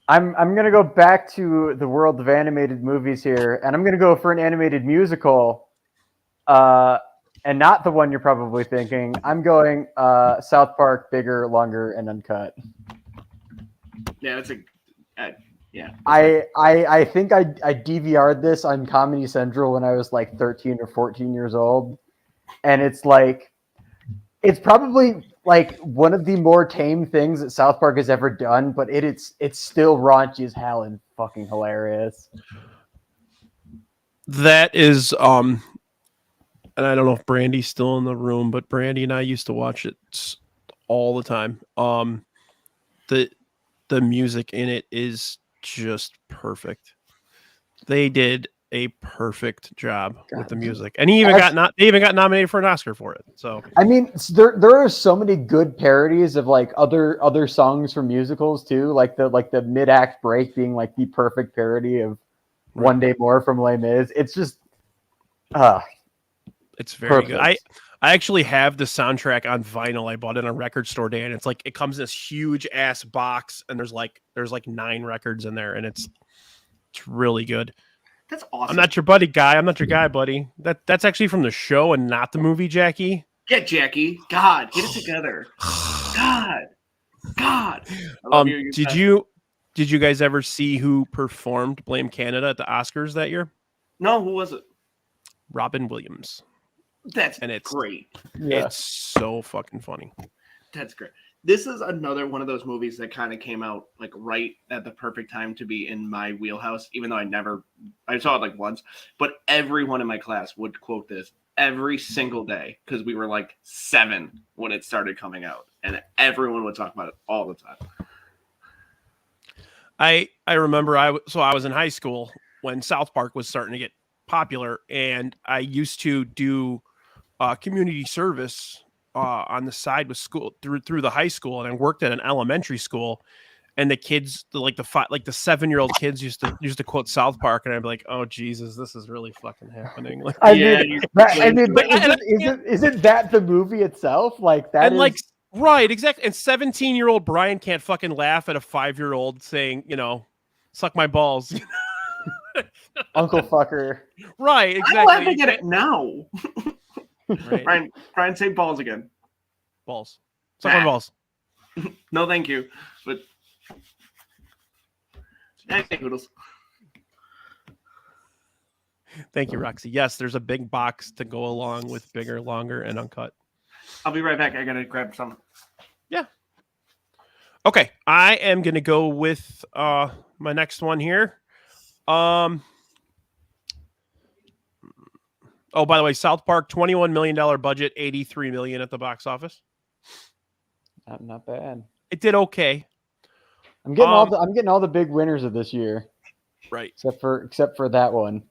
I'm gonna go back to the world of animated movies here, and I'm gonna go for an animated musical. And not the one you're probably thinking. I'm going South Park, bigger, longer, and uncut. Yeah, that's yeah. I think I DVR'd this on Comedy Central when I was like 13 or 14 years old, and it's probably like one of the more tame things that South Park has ever done, but it's still raunchy as hell and fucking hilarious. That is and I don't know if Brandy's still in the room, but Brandy and I used to watch it all the time. The music in it is just perfect. They did a perfect job with the music, and they even got nominated for an Oscar for it. So I mean, there are so many good parodies of like other songs from musicals too, like the mid-act break being like the perfect parody of One Day More from Les Mis. It's just it's very perfect. good. I actually have the soundtrack on vinyl. I bought it on a record store day, and it's like it comes in this huge ass box, and there's like 9 records in there, and it's really good. That's awesome. I'm not your buddy, guy. I'm not your guy, buddy. That's actually from the show and not the movie, Jackie. Get Jackie. God, get it together. God. I love you, did you guys ever see who performed Blame Canada at the Oscars that year? No, who was it? Robin Williams. It's great. Yeah. It's so fucking funny. That's great. This is another one of those movies that kind of came out like right at the perfect time to be in my wheelhouse, even though I saw it like once, but everyone in my class would quote this every single day because we were like 7 when it started coming out, and everyone would talk about it all the time. I remember I was in high school when South Park was starting to get popular, and I used to do community service on the side with school through the high school, and I worked at an elementary school, and the kids, the 7-year-old kids used to quote South Park, and I'd be like, oh Jesus, this is really fucking happening. Like, isn't that the movie itself? Like that, and is... like right, exactly. And 17-year-old Brian can't fucking laugh at a 5-year-old saying, suck my balls. Uncle fucker. Right, exactly. I'm laughing at it now. Right. Brian, say balls again. Balls. Suck my balls. No, thank you. But hey, Noodles. Thank you, Roxy. Yes, there's a big box to go along with bigger, longer, and uncut. I'll be right back. I gotta grab some. Yeah. Okay, I am gonna go with my next one here. Oh, by the way, South Park, $21 million budget, $83 million at the box office. Not bad. It did okay. I'm getting all the big winners of this year. Right. Except for that one,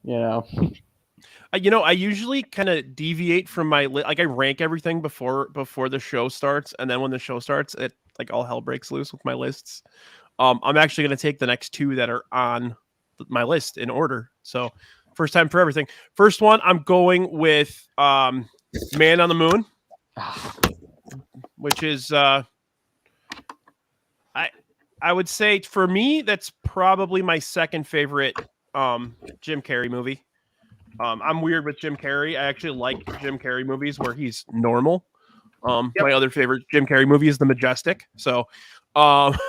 I usually kind of deviate from my I rank everything before the show starts, and then when the show starts, it like all hell breaks loose with my lists. I'm actually going to take the next 2 that are on my list in order. So, first time for everything. First one, I'm going with Man on the Moon, which is I would say for me that's probably my second favorite Jim Carrey movie. I'm weird with Jim Carrey. I actually like Jim Carrey movies where he's normal. My other favorite Jim Carrey movie is The Majestic. So, but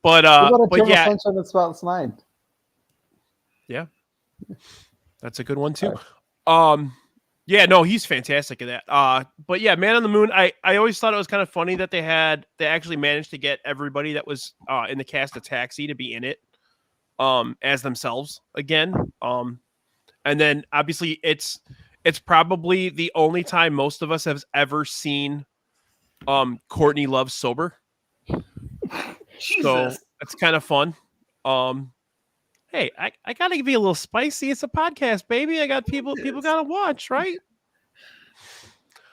yeah, Sunshine of the Spotless Mind. Yeah, that's a good one too. Yeah, no, he's fantastic at that. But yeah, Man on the Moon. I always thought it was kind of funny that they actually managed to get everybody that was in the cast of Taxi to be in it, as themselves again. And then obviously it's probably the only time most of us have ever seen Courtney Love sober. Jesus. So it's kind of fun. Hey, I gotta give you a little spicy. It's a podcast, baby. I got people gotta watch, right?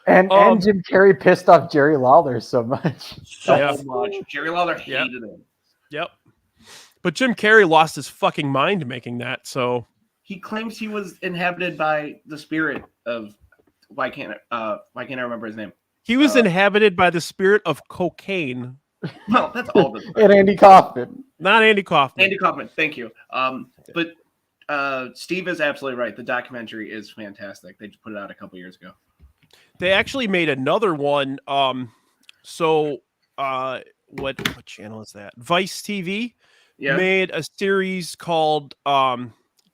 And Jim Carrey pissed off Jerry Lawler so much. So much. Jerry Lawler hated him. Yep. But Jim Carrey lost his fucking mind making that. So he claims he was inhabited by the spirit of why can't I remember his name? He was inhabited by the spirit of cocaine. Well, that's all the And Andy Kaufman. Not Andy Kaufman. Andy Kaufman, thank you. But Steve is absolutely right. The documentary is fantastic. They just put it out a couple years ago. They actually made another one. What channel is that? Vice TV made a series called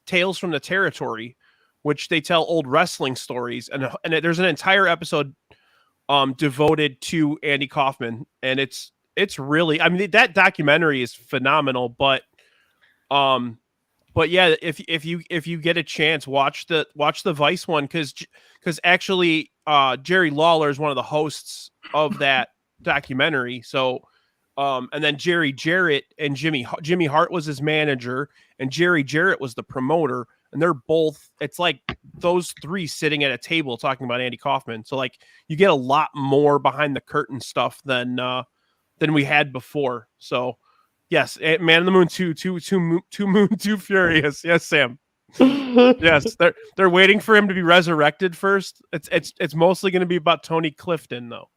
Tales from the Territory, which they tell old wrestling stories, and there's an entire episode devoted to Andy Kaufman, and it's really, I mean, that documentary is phenomenal, but yeah, if you get a chance, watch the Vice one, because actually Jerry Lawler is one of the hosts of that documentary. So and then Jerry Jarrett and Jimmy Hart was his manager, and Jerry Jarrett was the promoter, and they're both, it's like those three sitting at a table talking about Andy Kaufman. So like you get a lot more behind the curtain stuff than we had before. So yes, Man on the Moon 2, Too Furious. Yes, Sam. Yes, they're waiting for him to be resurrected first. It's mostly going to be about Tony Clifton though.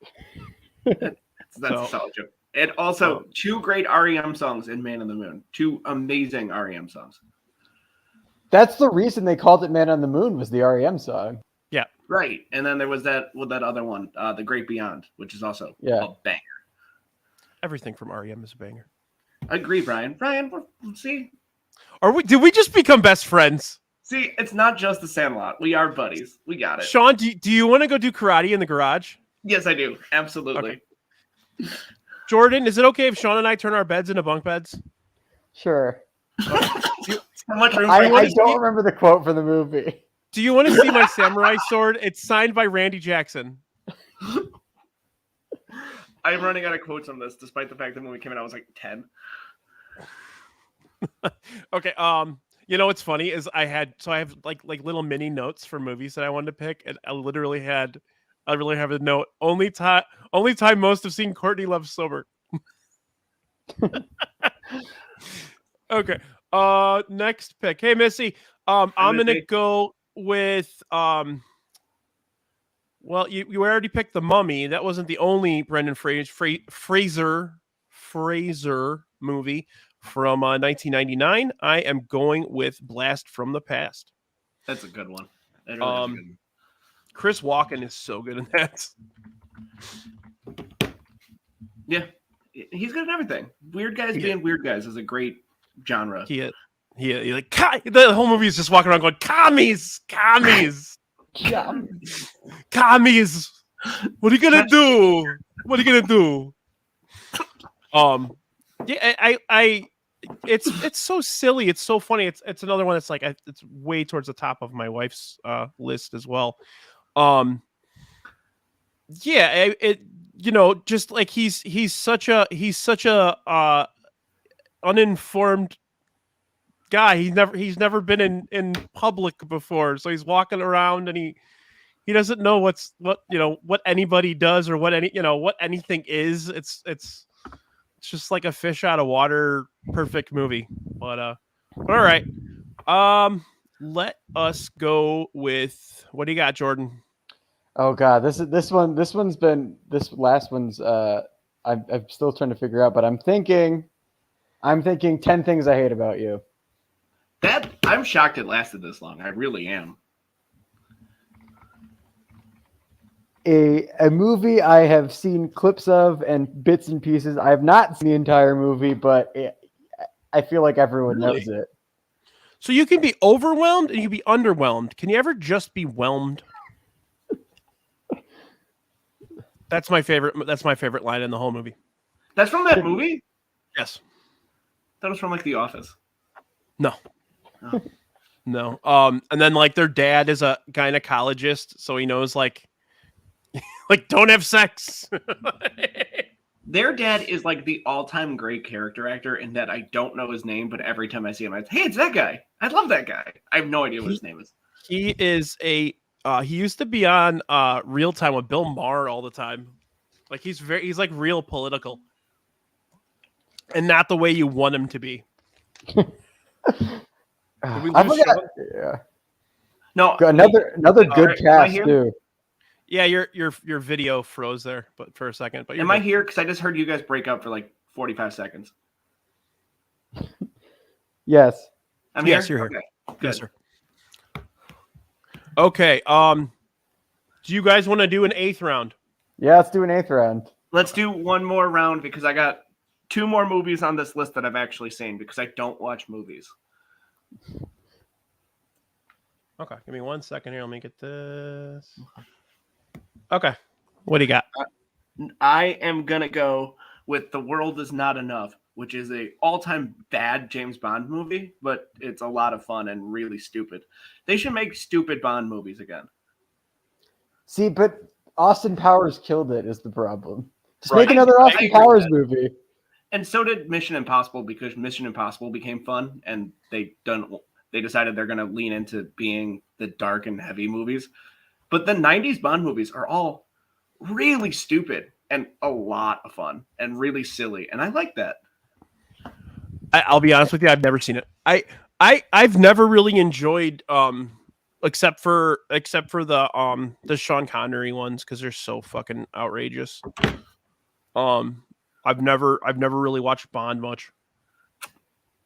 That's a solid joke. And also 2 great REM songs in Man on the Moon. 2 amazing REM songs. That's the reason they called it Man on the Moon, was the REM song. Yeah. Right. And then there was that other one, The Great Beyond, which is also a banger. Everything from REM is a banger. I agree, Brian. Brian, see? Did we just become best friends? See, it's not just the Sandlot. We are buddies. We got it. Sean, do you want to go do karate in the garage? Yes, I do. Absolutely. Okay. Jordan, is it okay if Sean and I turn our beds into bunk beds? Sure. How much room I don't remember the quote for the movie. Do you want to see my samurai sword? It's signed by Randy Jackson. I'm running out of quotes on this, despite the fact that when we came in, I was like 10. Okay. You know what's funny is I have like little mini notes for movies that I wanted to pick, and I really have a note. Only time most have seen Courtney Love sober. Okay. Next pick. Hey Missy. I'm gonna go with well, you already picked The Mummy. That wasn't the only Brendan Fraser movie from 1999. I am going with Blast from the Past. That's a good one. That really is a good one. Chris Walken is so good in that. Yeah, he's good at everything. Weird guys being weird guys is a great genre. He like the whole movie is just walking around going commies. Commies. What are you gonna do? Yeah, I it's so silly. It's so funny. It's another one that's like it's way towards the top of my wife's list as well. Yeah, just like he's such a uninformed guy. He's never been in public before, so he's walking around and he doesn't know what anybody does or what anything is. It's just like a fish out of water, perfect movie. But all right, let us go with, what do you got, Jordan? Oh God, this last one's I'm still trying to figure out, but I'm thinking 10 Things I Hate About You. I'm shocked it lasted this long. I really am. A movie I have seen clips of and bits and pieces. I have not seen the entire movie, but I feel like everyone knows it. So you can be overwhelmed and you can be underwhelmed. Can you ever just be whelmed? That's my favorite. That's my favorite line in the whole movie. That's from that movie? Yes. That was from like The Office. No. Oh. No. And then like their dad is a gynecologist, so he knows like don't have sex. Their dad is like the all-time great character actor in that I don't know his name, but every time I see him, hey, it's that guy. I love that guy. I have no idea what his name is. He is he used to be on Real Time with Bill Maher all the time. Like he's like real political. And not the way you want him to be. I forgot. Yeah. No, Another good right, cast too. Yeah, your video froze there, but for a second. But am I here? Because I just heard you guys break up for like 45 seconds. Yes. I'm here. Yes, you're here. Okay. Yes, sir. Okay. Do you guys want to do an 8th round? Yeah, let's do an 8th round. Let's do one more round because I got 2 more movies on this list that I've actually seen because I don't watch movies. Okay, give me 1 second here. Let me get this. Okay, what do you got? I am gonna go with The World Is Not Enough, which is a all-time bad James Bond movie, but it's a lot of fun and really stupid. They should make stupid Bond movies again. See, but Austin Powers killed it is the problem. Just Right. make another I Austin agree Powers with that. movie. And so did Mission Impossible because Mission Impossible became fun, and they decided they're gonna lean into being the dark and heavy movies. But the 90s Bond movies are all really stupid and a lot of fun and really silly. And I like that. I'll be honest with you, I've never seen it. I've never really enjoyed except for the Sean Connery ones because they're so fucking outrageous. I've never really watched Bond much.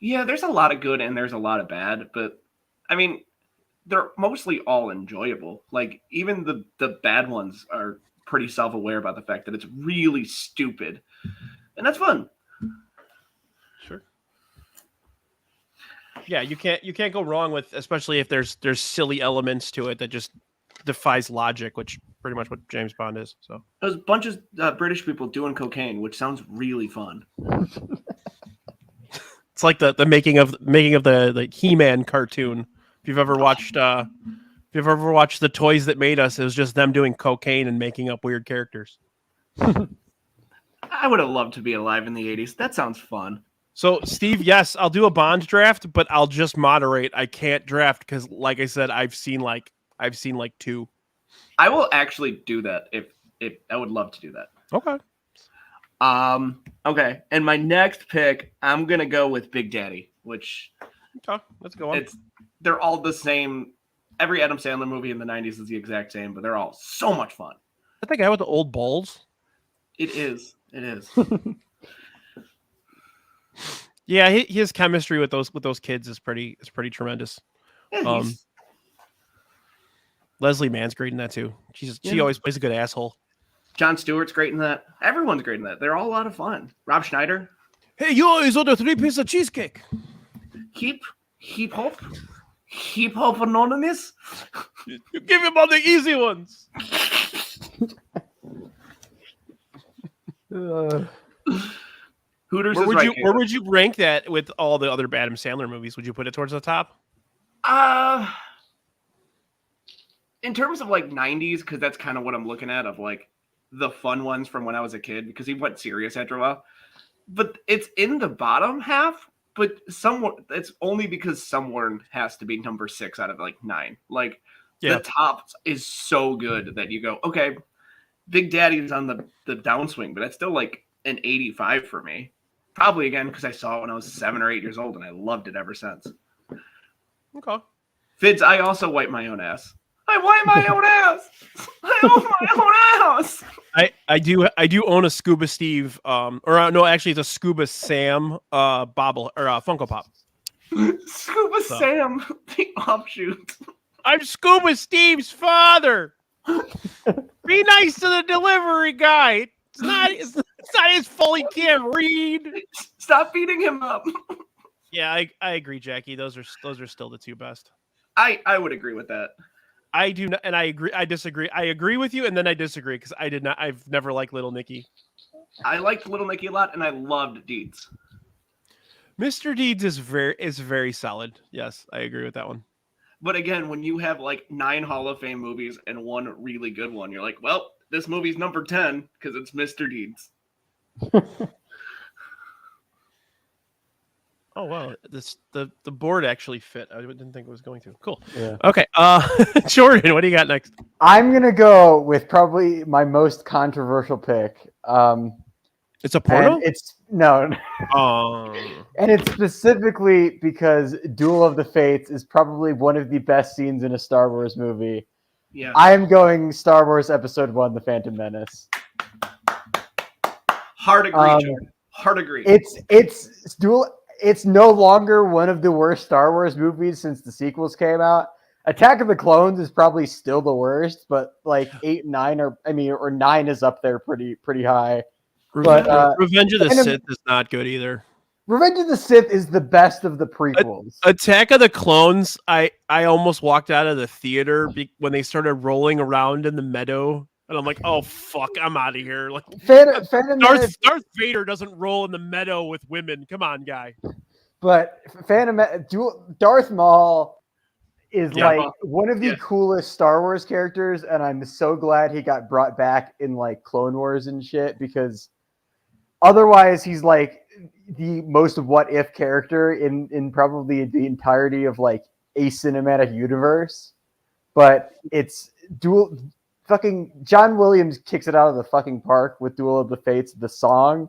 Yeah, there's a lot of good and there's a lot of bad, but I mean, they're mostly all enjoyable. Like even the bad ones are pretty self-aware about the fact that it's really stupid. And that's fun. Sure. Yeah, you can't go wrong with, especially if there's silly elements to it that just defies logic, which pretty much what James Bond is. So There's a bunch of British people doing cocaine, which sounds really fun. it's like the making of the He-Man cartoon. If you've ever watched The Toys That Made Us, it was just them doing cocaine and making up weird characters. I would have loved to be alive in the 80s. That sounds fun. So, Steve, yes, I'll do a Bond draft, but I'll just moderate. I can't draft because, like I said, I've seen like 2. I will actually do that if I would love to do that. Okay. Okay. And my next pick, I'm gonna go with Big Daddy, which Okay, let's go on. They're all the same. Every Adam Sandler movie in the 90s is the exact same, but they're all so much fun. Is that the guy with the old balls? It is. It is. Yeah, his chemistry with those kids is pretty tremendous. Yeah, Leslie Mann's great in that too. She always plays a good asshole. Jon Stewart's great in that. Everyone's great in that. They're all a lot of fun. Rob Schneider. Hey, you always order 3-piece of cheesecake. Keep hope anonymous. You give him all the easy ones. Hooters Where would you rank that with all the other Adam Sandler movies? Would you put it towards the top? In terms of like 90s, because that's kind of what I'm looking at, of like the fun ones from when I was a kid, because he went serious after a while. But it's in the bottom half, but it's only because someone has to be number 6 out of like 9. Like the top is so good that you go, okay, Big Daddy's on the downswing, but that's still like an 85 for me. Probably again because I saw it when I was 7 or 8 years old and I loved it ever since. Okay. Fids, I also wipe my own ass. I wipe my own ass. I own my own ass. I do own a Scuba Steve no, actually it's a Scuba Sam bobble or Funko Pop. Scuba Sam, the offshoot. I'm Scuba Steve's father. Be nice to the delivery guy. It's not his fault he can't read. Stop beating him up. Yeah, I agree, Jackie. Those are still the 2 best. I would agree with that. I do not, and I agree. I disagree. I agree with you, and then I disagree because I did not. I've never liked Little Nicky. I liked Little Nicky a lot, and I loved Deeds. Mr. Deeds is very solid. Yes, I agree with that one. But again, when you have like 9 Hall of Fame movies and one really good one, you're like, well, this movie's number 10 because it's Mr. Deeds. Oh wow, the board actually fit. I didn't think it was going to. Cool. Yeah. Okay. Jordan, what do you got next? I'm gonna go with probably my most controversial pick. It's a porno. And it's no, and it's specifically because Duel of the Fates is probably one of the best scenes in a Star Wars movie. Yeah. I'm going Star Wars Episode 1, The Phantom Menace. Hard agree, Jordan. Hard agree. It's Duel. It's no longer one of the worst Star Wars movies since the sequels came out. Attack of the Clones is probably still the worst, but like 8 and 9 or 9 is up there pretty high. But Revenge of the Sith is not good either. Revenge of the Sith is the best of the prequels. Attack of the Clones, I almost walked out of the theater when they started rolling around in the meadow, and I'm like, oh fuck, I'm out of here. Like Darth Vader doesn't roll in the meadow with women. Come on, guy. But Darth Maul is like one of the coolest Star Wars characters, and I'm so glad he got brought back in like Clone Wars and shit, because otherwise he's like the most what if character in probably the entirety of like a cinematic universe. But it's fucking John Williams kicks it out of the fucking park with Duel of the Fates, the song,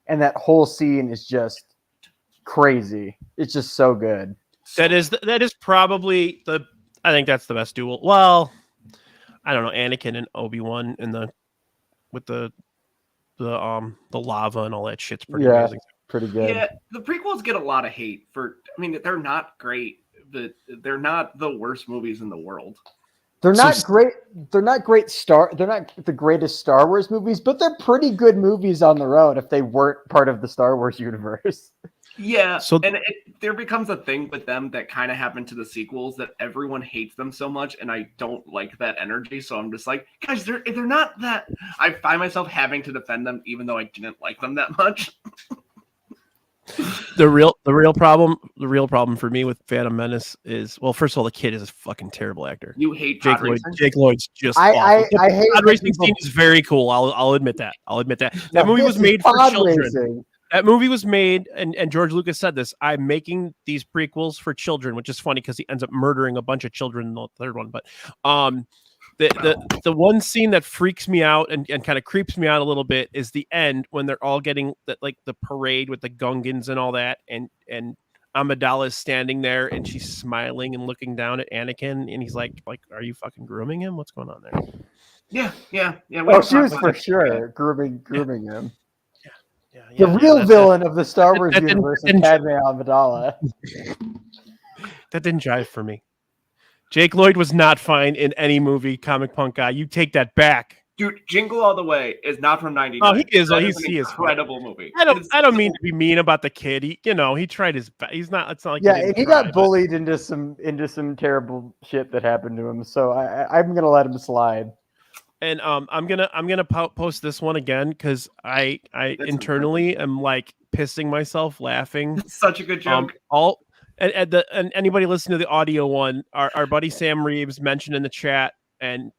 and that whole scene is just crazy. It's just so good. That is probably I think that's the best duel. Well, I don't know, Anakin and Obi-Wan with the lava and all that shit's pretty amazing. Pretty good. Yeah, the prequels get a lot of hate for. I mean, they're not great, but they're not the worst movies in the world. They're not great. They're not They're not the greatest Star Wars movies, but they're pretty good movies on their own if they weren't part of the Star Wars universe. Yeah, there becomes a thing with them that kind of happened to the sequels, that everyone hates them so much, and I don't like that energy. So I'm just like, guys, they're not that. I find myself having to defend them, even though I didn't like them that much. The real problem for me with Phantom Menace is, well, first of all, the kid is a fucking terrible actor. You hate Jake pod Lloyd. racing? Jake Lloyd's just I hate pod racing scene is very cool. I'll admit that. That movie was made for children. Racing. That movie was made, and George Lucas said this, I'm making these prequels for children, which is funny because he ends up murdering a bunch of children in the third one. But the one scene that freaks me out and kind of creeps me out a little bit is the end, when they're all getting the parade with the Gungans and all that, and Amidala is standing there and she's smiling and looking down at Anakin, and he's like, are you fucking grooming him? What's going on there? Yeah. Oh, she was for sure grooming him. The real villain of the Star Wars universe is Padme Amidala. That didn't jive for me. Jake Lloyd was not fine in any movie, Comic Punk Guy. You take that back. Dude, Jingle All the Way is not from '99. Oh, he is. He is an incredible movie. I don't mean to be mean about the kid. He tried his best. He's not. It's not like he got bullied into some terrible shit that happened to him. So I'm gonna let him slide. And I'm gonna post this one again because I internally am like pissing myself laughing. It's such a good joke. And anybody listening to the audio one, our buddy Sam Reeves mentioned in the chat, and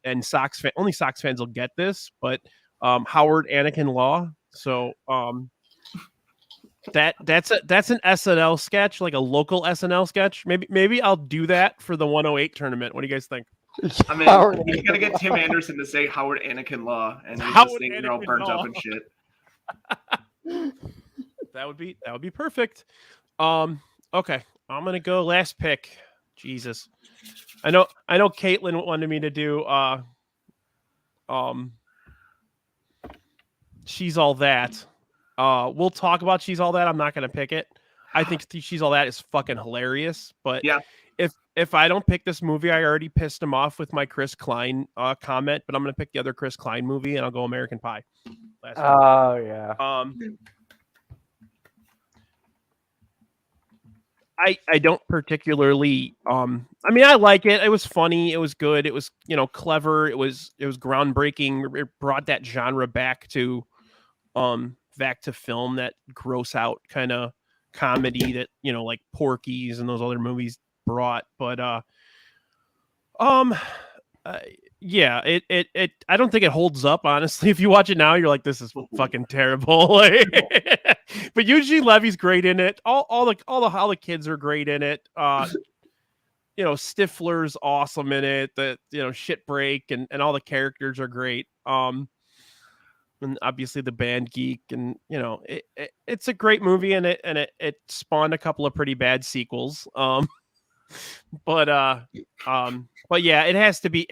only Sox fans will get this, but Howard Anakin Law. So that's an SNL sketch, like a local SNL sketch. Maybe I'll do that for the 108 tournament. What do you guys think? I mean, you gotta get Tim Anderson to say Howard Anakin Law, and he's just thinking all burnt up and shit. That would be perfect. Okay, I'm gonna go last pick. Jesus, I know Caitlin wanted me to do She's All That. We'll talk about She's All That. I'm not gonna pick it. I think She's All That is fucking hilarious, but yeah. If I don't pick this movie, I already pissed him off with my Chris Klein comment, but I'm going to pick the other Chris Klein movie, and I'll go American Pie. Yeah. I don't particularly I mean I like it. It was funny, it was good, it was, clever, it was groundbreaking. It brought that genre back to film, that gross out kind of comedy that, like Porky's and those other movies brought. But yeah, it I don't think it holds up, honestly. If you watch it now, you're like, this is fucking terrible. But Eugene Levy's great in it. All the kids are great in it. Stifler's awesome in it. The Shit Break and all the characters are great. And obviously the band Geek, and it's a great movie, and it spawned a couple of pretty bad sequels. But yeah, it has to be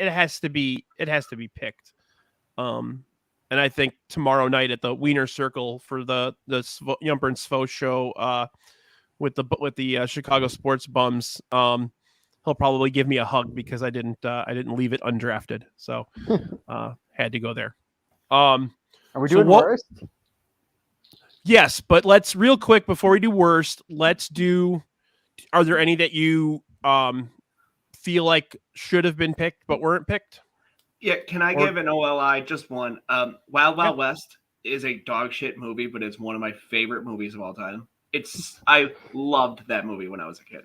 picked. And I think tomorrow night at the Wiener Circle for the Yumper and Svo show with the Chicago Sports Bums, he'll probably give me a hug because I didn't leave it undrafted, so had to go there. Are we doing worst? Yes, but let's real quick before we do worst. Let's do. Are there any that you feel like should have been picked but weren't picked? Yeah, can I give an OLI just one? Wild Wild West is a dog shit movie, but it's one of my favorite movies of all time. I loved that movie when I was a kid.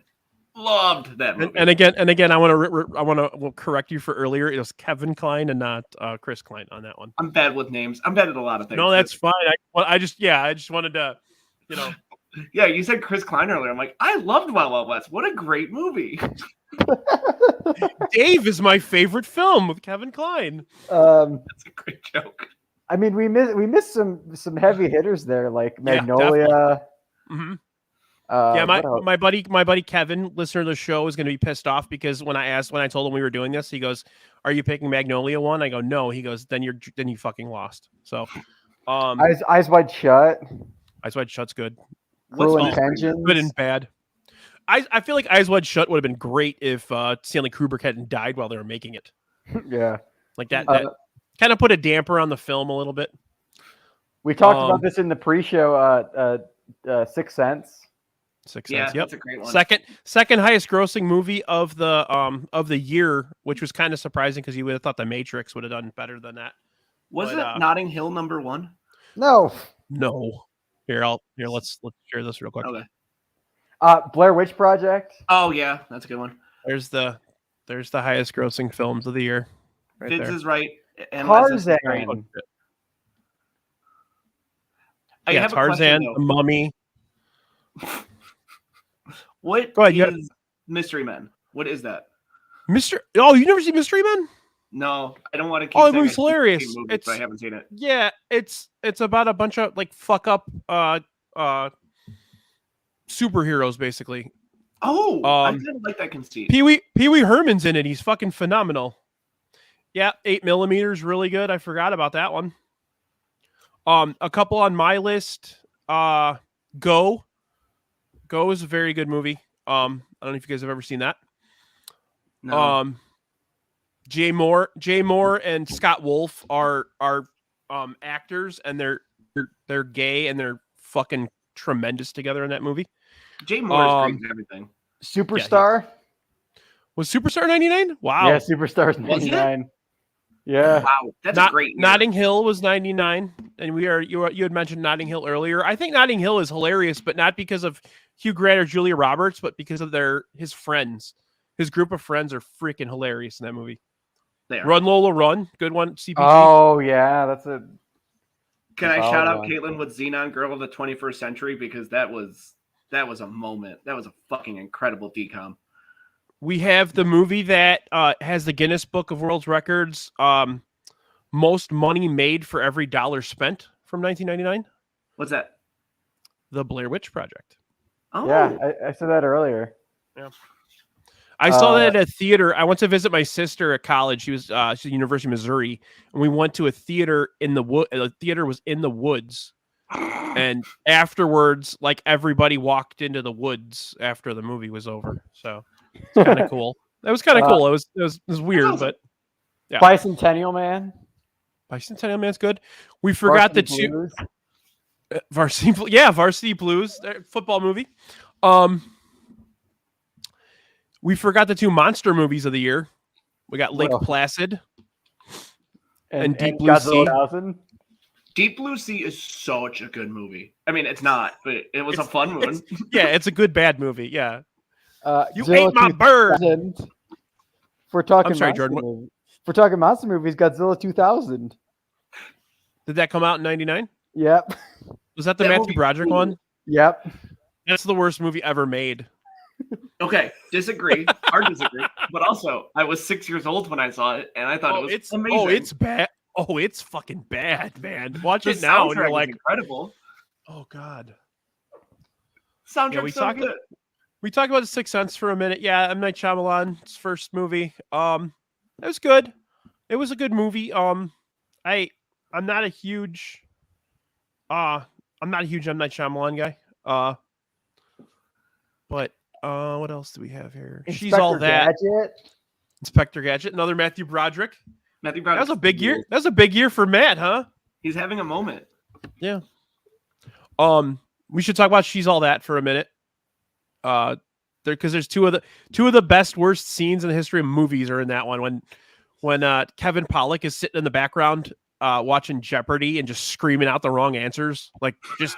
Loved that movie. And again, I want to correct you for earlier. It was Kevin Kline and not Chris Kline on that one. I'm bad with names. I'm bad at a lot of things. No, that's fine. I just wanted to, Yeah, you said Chris Kline earlier. I'm like, I loved Wild Wild West. What a great movie. Dave is my favorite film with Kevin Kline. That's a great joke. I mean, we missed some heavy hitters there, like Magnolia. My buddy Kevin, listener to the show, is going to be pissed off because when I told him we were doing this, he goes, "Are you picking Magnolia one?" I go, "No." He goes, "Then you fucking lost." So, Eyes Wide Shut. Eyes Wide Shut's good. Cruel Intentions. Good and bad. I feel like Eyes Wide Shut would have been great if Stanley Kubrick hadn't died while they were making it. Yeah, like that kind of put a damper on the film a little bit. We talked about this in the pre-show. Sixth Sense. Yep. That's a great one. Second highest grossing movie of the year, which was kind of surprising because you would have thought The Matrix would have done better than that. Was it Notting Hill #1? No. Here, let's share this real quick. Okay. Blair Witch Project. Oh yeah, that's a good one. There's the highest grossing films of the year. Right Vince there. is right. And Tarzan. Tarzan, The Mummy. What Go ahead, is Mystery Men? What is that? Oh, you never seen Mystery Men? No, I don't want to keep Oh, it saying was hilarious. Movies, I haven't seen it. Yeah, it's about a bunch of like fuck up superheroes basically. Oh, I kind of like that conceit. Pee Wee Herman's in it. He's fucking phenomenal. Yeah, 8mm really good. I forgot about that one. A couple on my list. Go is a very good movie. I don't know if you guys have ever seen that. No. Jay Moore and Scott Wolf are actors, and they're gay, and they're fucking tremendous together in that movie. Jay Moore is great in everything. Superstar. Was Superstar 99? Wow. Yeah, Superstar's 99. Yeah. Wow, that's a great year. Notting Hill was 99, and you had mentioned Notting Hill earlier. I think Notting Hill is hilarious, but not because of Hugh Grant or Julia Roberts, but because of his friends. His group of friends are freaking hilarious in that movie. They are. Run Lola Run, good one. CPG. Oh yeah, that's a. Can I shout out Caitlin with Xenon Girl of the 21st Century, because that was a moment. That was a fucking incredible decom. We have the movie that has the Guinness Book of World Records, most money made for every dollar spent from 1999. What's that? The Blair Witch Project. Oh yeah, I said that earlier. Yeah. I saw that at a theater. I went to visit my sister at college. She's at the University of Missouri, and we went to a theater in the wood. The theater was in the woods, and afterwards, like everybody walked into the woods after the movie was over. So it's kind of cool. That was kind of cool. It was weird, but yeah. Bicentennial Man. Bicentennial Man's good. We forgot Varsity the Blues. Varsity Blues, football movie. We forgot the 2 monster movies of the year. We got Lake Well, Placid and Deep Blue Godzilla Sea. 1000. Deep Blue Sea is such a good movie. I mean, it's not, but it was a fun one. Yeah, it's a good bad movie. Yeah. You Godzilla ate my bird. 2000. If we're talking I'm sorry, monster Jordan. movies, if we're talking monster movies, Godzilla 2000. Did that come out in 99? Yep. Was that the That Matthew movie Broderick cool. one? Yep. That's the worst movie ever made. Okay, disagree. Hard disagree. But also, I was 6 years old when I saw it, and I thought it was amazing. it's bad. Oh, it's fucking bad, man. Watch The it now, and soundtrack you're is like, incredible. oh god. Soundtrack's we so talked- good. We talked about The Sixth Sense for a minute. Yeah, M. Night Shyamalan's first movie. It was good. It was a good movie. I'm not a huge M. Night Shyamalan guy. But what else do we have here? She's All That. Gadget. Inspector Gadget, another Matthew Broderick. Matthew That Broderick. was a big year. That was a big year for Matt, huh? He's having a moment. Yeah. We should talk about She's All That for a minute. Because there's two of the best worst scenes in the history of movies are in that one. When Kevin Pollak is sitting in the background watching Jeopardy and just screaming out the wrong answers, like just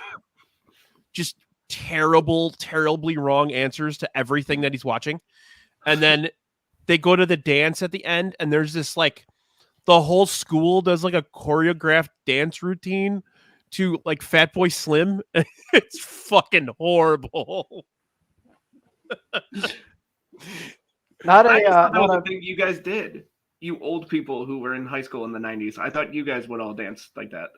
terribly wrong answers to everything that he's watching, and then they go to the dance at the end, and there's this like the whole school does like a choreographed dance routine to like Fatboy Slim. It's fucking horrible. Not I just thought a, that was not a thing you guys did. You old people who were in high school in the 90s. I thought you guys would all dance like that.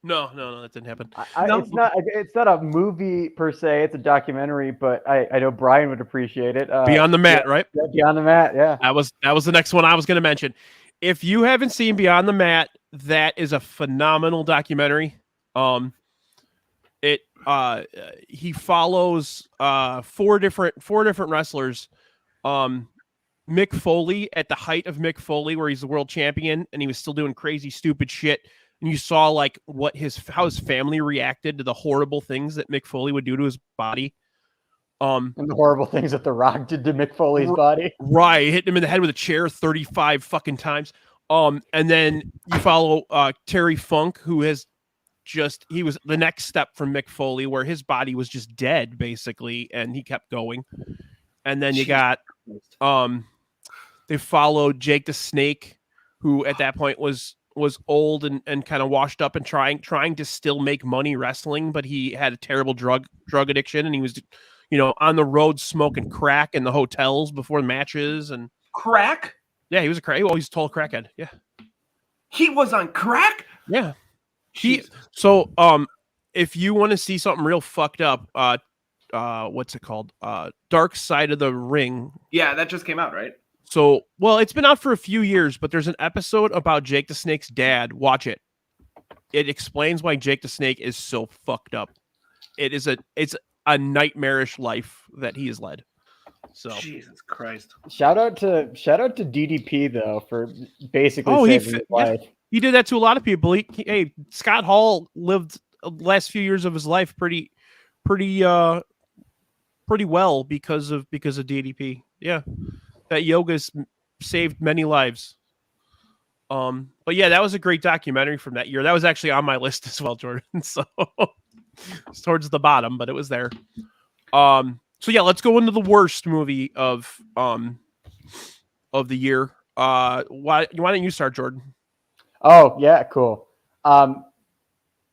No, that didn't happen. No. It's not a movie per se. It's a documentary, but I know Brian would appreciate it. Beyond the Mat, right? Yeah, Beyond the Mat. Yeah. That was the next one I was going to mention. If you haven't seen Beyond the Mat, that is a phenomenal documentary. He follows 4 different wrestlers. Mick Foley at the height of Mick Foley, where he's the world champion and he was still doing crazy, stupid shit. And you saw like how his family reacted to the horrible things that Mick Foley would do to his body. And the horrible things that The Rock did to Mick Foley's body. Right, hitting him in the head with a chair 35 fucking times. And then you follow Terry Funk, who he was the next step from Mick Foley, where his body was just dead basically, and he kept going. And then you got they followed Jake the Snake, who at that point was old and kind of washed up and trying to still make money wrestling, but he had a terrible drug addiction, and he was on the road smoking crack in the hotels before the matches. And Crack? yeah, he was he's a total crackhead. Yeah, He was on crack? yeah. Jesus. If you want to see something real fucked up, what's it called? Dark Side of the Ring. Yeah, that just came out, right? So, well, it's been out for a few years, but there's an episode about Jake the Snake's dad. Watch it. It explains why Jake the Snake is so fucked up. It's a nightmarish life that he has led. So, Jesus Christ. Shout out to DDP though for basically saving his life. he did that to a lot of people. Hey, Scott Hall lived the last few years of his life pretty well because of DDP. Yeah. That yoga's saved many lives. But yeah, that was a great documentary from that year. That was actually on my list as well, Jordan. So it's towards the bottom, but it was there. So yeah, let's go into the worst movie of the year. Why don't you start, Jordan? Oh yeah, cool.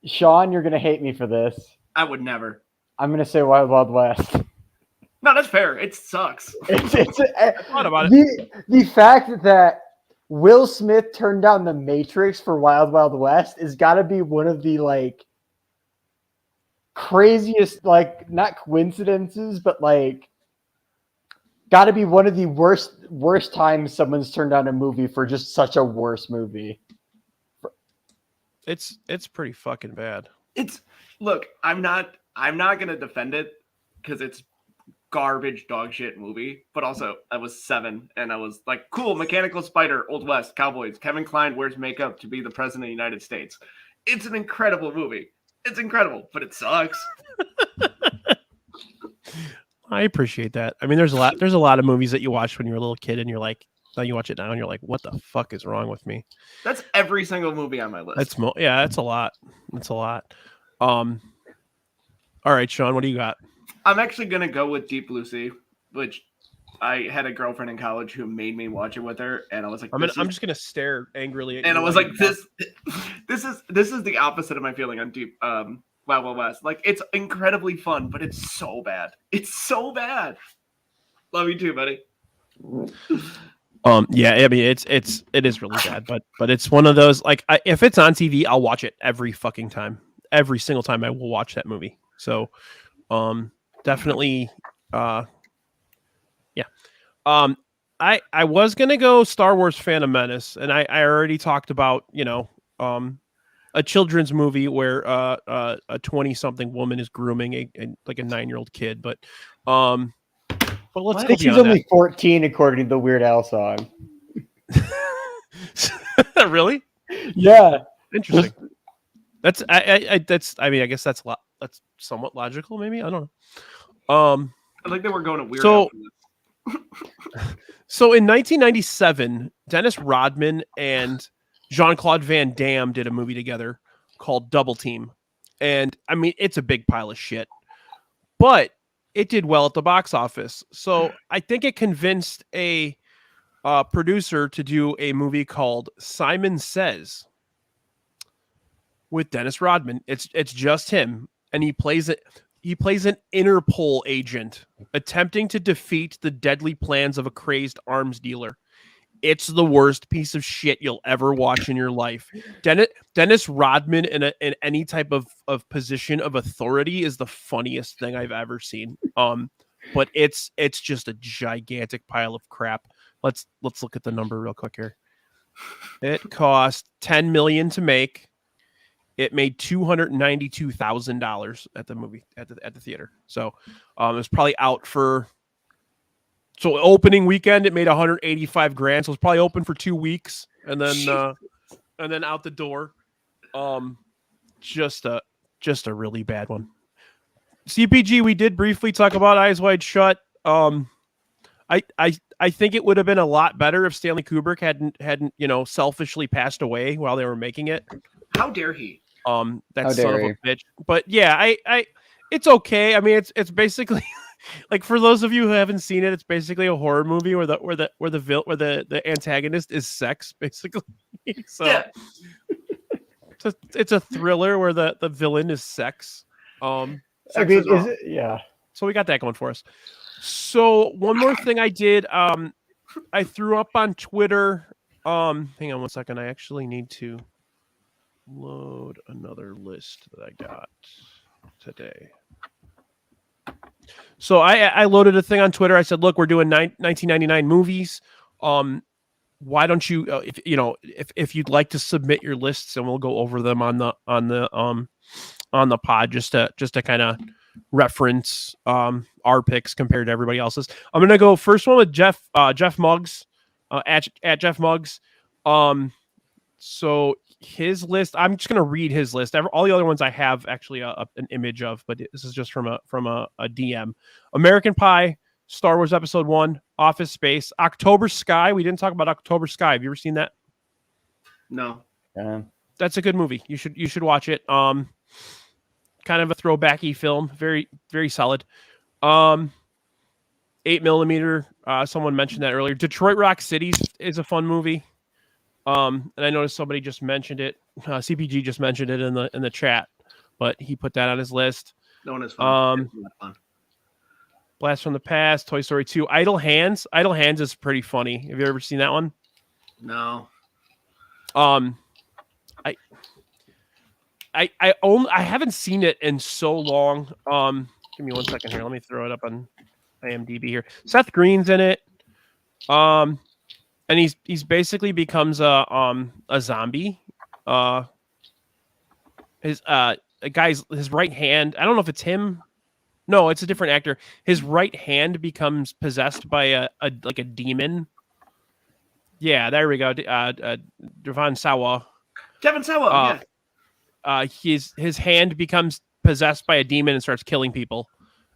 Sean, you're gonna hate me for this. I would never. I'm gonna say Wild Wild West. No, that's fair. It sucks. Thought about it. The fact that Will Smith turned down The Matrix for Wild Wild West has got to be one of the like craziest, like not coincidences, but like got to be one of the worst times someone's turned down a movie for just such a worse movie. It's pretty fucking bad. Look, I'm not gonna defend it because it's garbage dog shit movie, but also I was 7 and I was like, cool, Mechanical Spider, Old West, Cowboys, Kevin Kline wears makeup to be the president of the United States. It's an incredible movie. It's incredible, but it sucks. I appreciate that. I mean, there's a lot of movies that you watched when you were a little kid, and you're like, now you watch it now, and you're like, what the fuck is wrong with me? That's every single movie on my list. That's a lot. That's a lot. All right, Sean, what do you got? I'm actually gonna go with Deep Blue Sea, which I had a girlfriend in college who made me watch it with her, and I was like, I'm just gonna stare angrily at you. and I was like, this is the opposite of my feeling on Deep Wild Wild West. Like, it's incredibly fun, but it's so bad. It's so bad. Love you too, buddy. Yeah, I mean, it is really bad, but it's one of those, like, if it's on TV, I'll watch it every fucking time. Every single time I will watch that movie. So, definitely, yeah. I was gonna go Star Wars Phantom Menace, and I already talked about, a children's movie where a 20-something woman is grooming a 9-year-old kid, but let's I go think she's beyond only 14 according to the Weird Al song. that. Really? Yeah. Interesting. That's I mean, I guess that's somewhat logical, maybe. I don't know. I like that we're going to Weird So- Al for this. So in 1997, Dennis Rodman and Jean-Claude Van Damme did a movie together called Double Team. And I mean, it's a big pile of shit, but it did well at the box office. So I think it convinced a producer to do a movie called Simon Says with Dennis Rodman. It's just him, and he plays it. He plays an Interpol agent attempting to defeat the deadly plans of a crazed arms dealer. It's the worst piece of shit you'll ever watch in your life. Dennis Rodman in any type of position of authority is the funniest thing I've ever seen. But it's just a gigantic pile of crap. Let's look at the number real quick here. It cost $10 million to make. It made $292,000 at the movie at the theater. So it was probably out for. So opening weekend, it made 185 grand. So it's probably open for 2 weeks, and then out the door. Just a really bad one. CPG, we did briefly talk about Eyes Wide Shut. I think it would have been a lot better if Stanley Kubrick hadn't selfishly passed away while they were making it. How dare he? That son of a bitch. But yeah, I it's okay. I mean, it's basically like, for those of you who haven't seen it, it's basically a horror movie where the antagonist is sex, basically. So Yeah. it's a thriller where the villain is sex. I mean, is wrong. is it? Yeah. So we got that going for us. So one more thing I did, I threw up on Twitter. Hang on one second. I actually need to load another list that I got today. So I loaded a thing on Twitter. I said, look, we're doing 1999 movies. Why don't you, if you'd like to submit your lists, and we'll go over them on the pod, just to kind of reference our picks compared to everybody else's. I'm gonna go first one with Jeff Muggs, at Jeff Muggs. So his list, I'm just gonna read his list. All the other ones I have actually an image of, but this is just from a DM. American Pie, Star Wars Episode 1, Office Space, October Sky. We didn't talk about October Sky. Have you ever seen that? No. That's a good movie. You should watch it. Kind of a throwbacky film. Very, very solid. 8mm. Someone mentioned that earlier. Detroit Rock City is a fun movie. And I noticed somebody just mentioned it. CPG just mentioned it in the chat, but he put that on his list. No one is fun. It's not fun. Blast from the Past, Toy Story 2, Idle Hands. Idle Hands is pretty funny. Have you ever seen that one? No. I haven't seen it in so long. Give me 1 second here. Let me throw it up on IMDb here. Seth Green's in it. And he's basically becomes a zombie. His right hand, I don't know if it's him. No, it's a different actor. His right hand becomes possessed by a demon. Yeah, there we go. Devon Sawa. Kevin Sawa. His hand becomes possessed by a demon and starts killing people.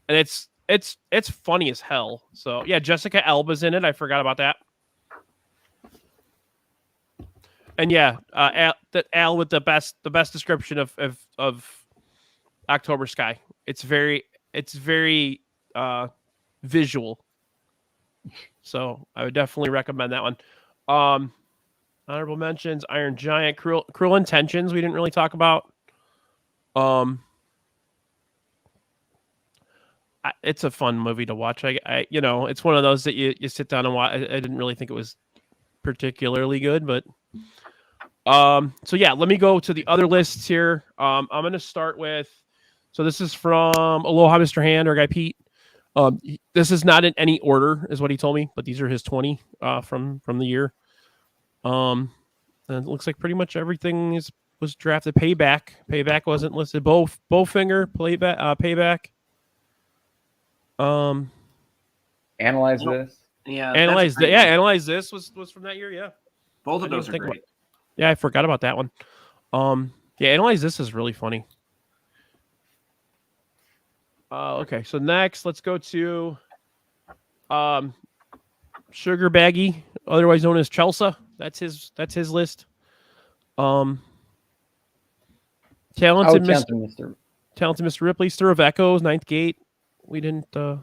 And it's it's funny as hell. So yeah, Jessica Alba's in it. I forgot about that. And yeah, Al with the best description of October Sky. It's very visual. So I would definitely recommend that one. Honorable mentions: Iron Giant, Cruel Intentions. We didn't really talk about. It's a fun movie to watch. I it's one of those that you sit down and watch. I didn't really think it was particularly good, but so yeah, let me go to the other lists here. I'm going to start with, so this is from Aloha Mr. Hand, or Guy Pete. This is not in any order, is what he told me, but these are his 20 from the year. And it looks like pretty much everything was drafted. Payback wasn't listed. Bowfinger, Payback. Analyze this. Yeah. Analyze this was from that year. Yeah. Both of those are great. Yeah, I forgot about that one. Yeah, Analyze This is really funny. Okay, so next let's go to Sugar Baggy, otherwise known as Chelsea. That's his list. Talented Mr. Ripley, Stir of Echoes, Ninth Gate. We didn't I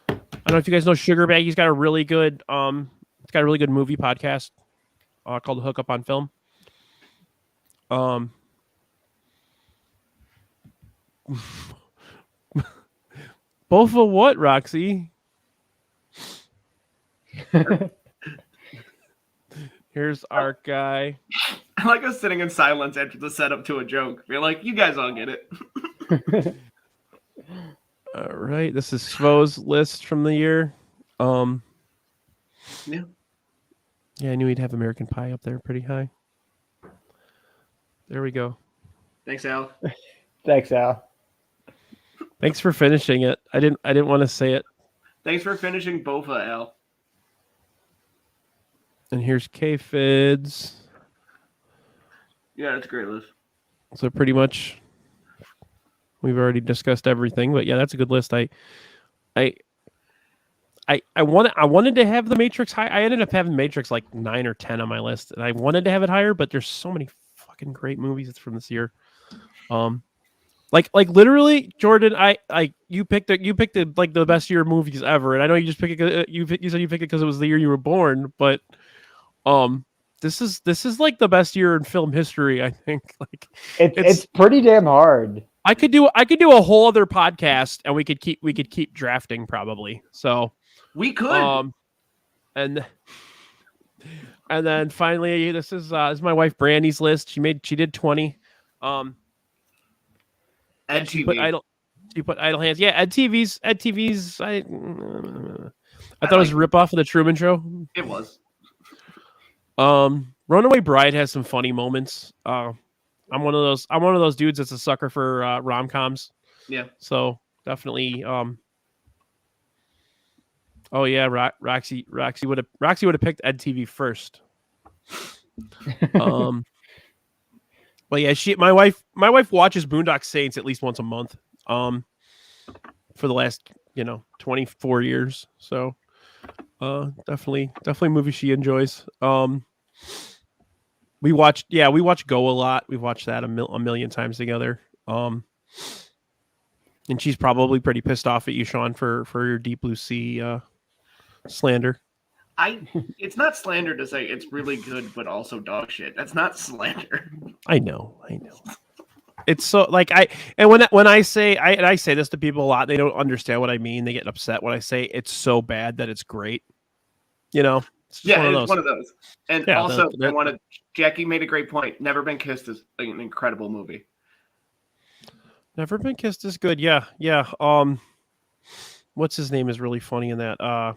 don't know if you guys know Sugar Baggy's got a really good movie podcast called Hook Up on Film. Both of what, Roxy? Here's our guy. I like us sitting in silence after the setup to a joke. We're like, you guys all get it. All right, this is Svo's list from the year. Yeah. Yeah, I knew he'd have American Pie up there pretty high. There we go. Thanks, Al. Thanks, Al. Thanks for finishing it. I didn't want to say it. Thanks for finishing Bofa, Al. And here's K-Fids. Yeah, that's a great list. So pretty much we've already discussed everything, but yeah, that's a good list. I wanted to have the Matrix high. I ended up having Matrix like 9 or 10 on my list, and I wanted to have it higher, but there's so many fucking great movies from this year. Like literally, Jordan, you picked it like the best year of movies ever, and I know you just picked it. You said you picked it because it was the year you were born, but this is like the best year in film history. I think it's pretty damn hard. I could do a whole other podcast, and we could keep drafting probably. So we could. And then finally, this is my wife Brandy's list. She did 20. Ed TV. You put Idle Hands. Yeah, Ed TV's. I thought it was a ripoff of the Truman Show. It was. Runaway Bride has some funny moments. I'm one of those dudes that's a sucker for rom-coms. Yeah. So definitely. Oh yeah, Roxy would have picked Ed TV first. Well, yeah, my wife watches Boondock Saints at least once a month. For the last 24 years. So, definitely a movie she enjoys. We watch Go a lot. We've watched that a million times together. And she's probably pretty pissed off at you, Sean, for your Deep Blue Sea slander. It's not slander to say it's really good, but also dog shit. That's not slander. I know. It's so like when I say this to people a lot, they don't understand what I mean. They get upset when I say it's so bad that it's great. It's just one of those. And yeah, also, Jackie made a great point. Never Been Kissed is an incredible movie. Never Been Kissed is good. Yeah. What's his name is really funny in that.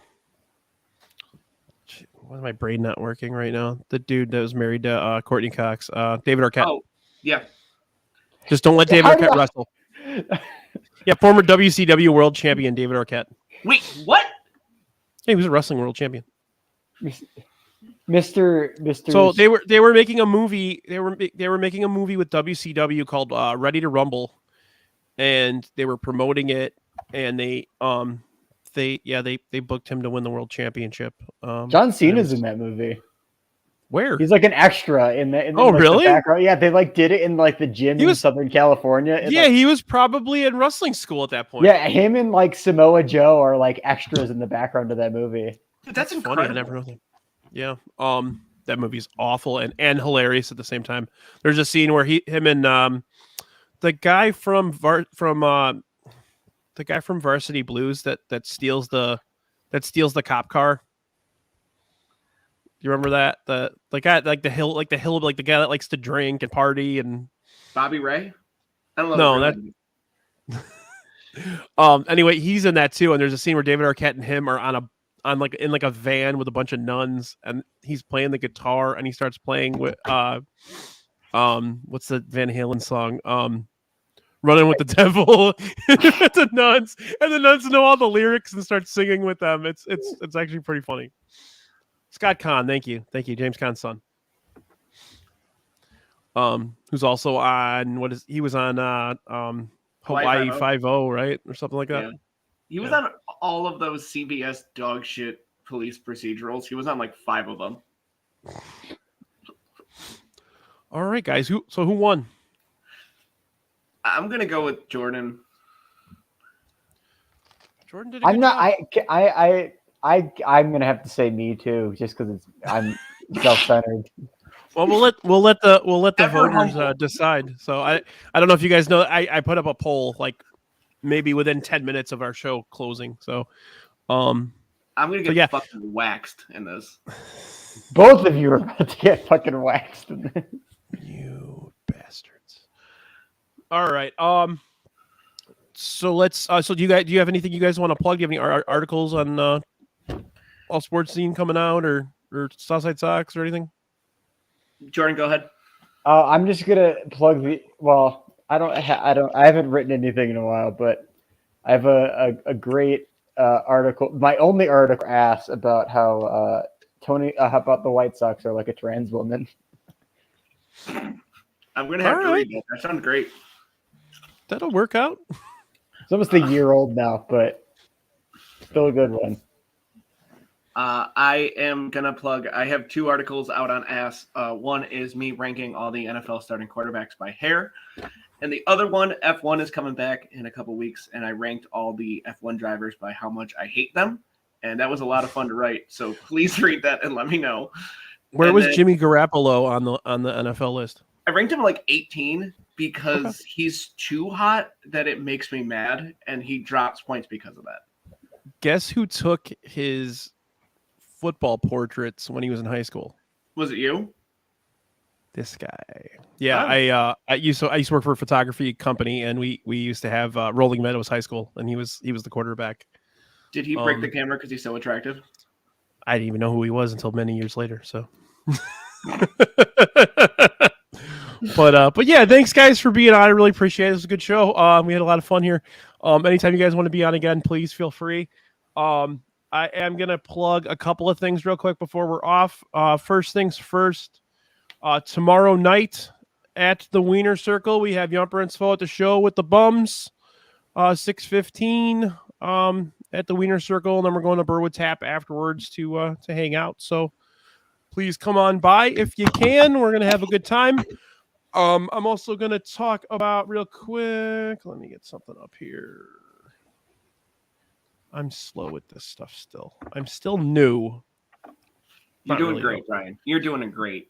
Why is my brain not working right now? The dude that was married to Courtney Cox, David Arquette. Oh, yeah. Just don't let David Arquette wrestle. Yeah, former WCW world champion David Arquette. Wait, what? Yeah, he was a wrestling world champion. Mr. So they were making a movie. They were making a movie with WCW called Ready to Rumble, and they were promoting it and they booked him to win the world championship. John Cena's in that movie. Where? He's like an extra in the Oh, like, really? the background. Yeah, they like did it in like the gym in Southern California. And, Yeah, like, he was probably in wrestling school at that point. yeah, him and like Samoa Joe are like extras in the background of that movie. Dude, that's funny. incredible. I never know that. Yeah. That movie's awful and hilarious at the same time. There's a scene where him and the guy from Varsity Blues that steals the cop car. You remember that? The guy like the guy that likes to drink and party and Bobby Ray? I don't know. No, anyway, he's in that too, and there's a scene where David Arquette and him are in a van with a bunch of nuns, and he's playing the guitar, and he starts playing with what's the Van Halen song? Running with the Devil. The nuns, and the nuns know all the lyrics and start singing with them. It's actually pretty funny. Scott Conn, thank you, James Caan's son. Who's also on he was on Hawaii 5-0, right? Or something like that. Yeah. He was on all of those CBS dog shit police procedurals. He was on like 5 of them. All right, guys. Who won? I'm gonna go with Jordan. Jordan did a good job. I'm gonna have to say me too, just because I'm self-centered. Well, we'll let the voters decide. So I don't know if you guys know. I put up a poll like maybe within 10 minutes of our show closing. So I'm gonna get fucking waxed in this. Both of you are about to get fucking waxed in this. You bastards. All right. So let's. So do you have anything you guys want to plug? Do you have any articles on all sports scene coming out or Southside Sox or anything? Jordan, go ahead. I'm just gonna plug I haven't written anything in a while, but I have a great article. My only article asks about how how about the White Sox are like a trans woman. I'm gonna have to read that. That sounds great. That'll work out. It's almost a year old now, but still a good one. I am gonna plug. I have 2 articles out on Ass. One is me ranking all the NFL starting quarterbacks by hair, and the other one, F1 is coming back in a couple weeks, and I ranked all the F1 drivers by how much I hate them, and that was a lot of fun to write. So please read that and let me know. Where was Jimmy Garoppolo on the NFL list? I ranked him like 18 because he's too hot that it makes me mad, and he drops points because of that. Guess who took his football portraits when he was in high school? Was it you? This guy. Yeah, I used to work for a photography company, and we used to have Rolling Meadows High School, and he was the quarterback. Did he break the camera because he's so attractive? I didn't even know who he was until many years later. So, but yeah, thanks guys for being on. I really appreciate it. It was a good show. We had a lot of fun here. Anytime you guys want to be on again, please feel free. I am going to plug a couple of things real quick before we're off. First things first, tomorrow night at the Wiener Circle, we have Yumper and Svo at the show with the Bums, 6:15 at the Wiener Circle, and then we're going to Burwood Tap afterwards to hang out. So please come on by if you can. We're going to have a good time. I'm also going to talk about real quick. Let me get something up here. I'm slow with this stuff still. I'm still new. You're doing great, Brian. You're doing great.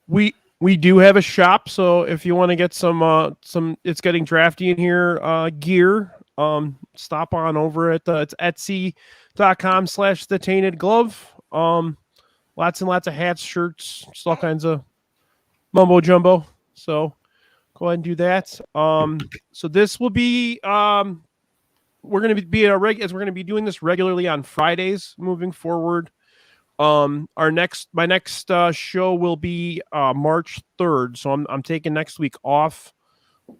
We do have a shop, so if you want to get some It's Getting Drafty in here gear, stop on over at it's etsy.com/thetaintedglove. Lots and lots of hats, shirts, just all kinds of mumbo jumbo. So go ahead and do that. So this will be we're going to be we're going to be doing this regularly on Fridays moving forward. My next show will be March 3rd, so I'm taking next week off.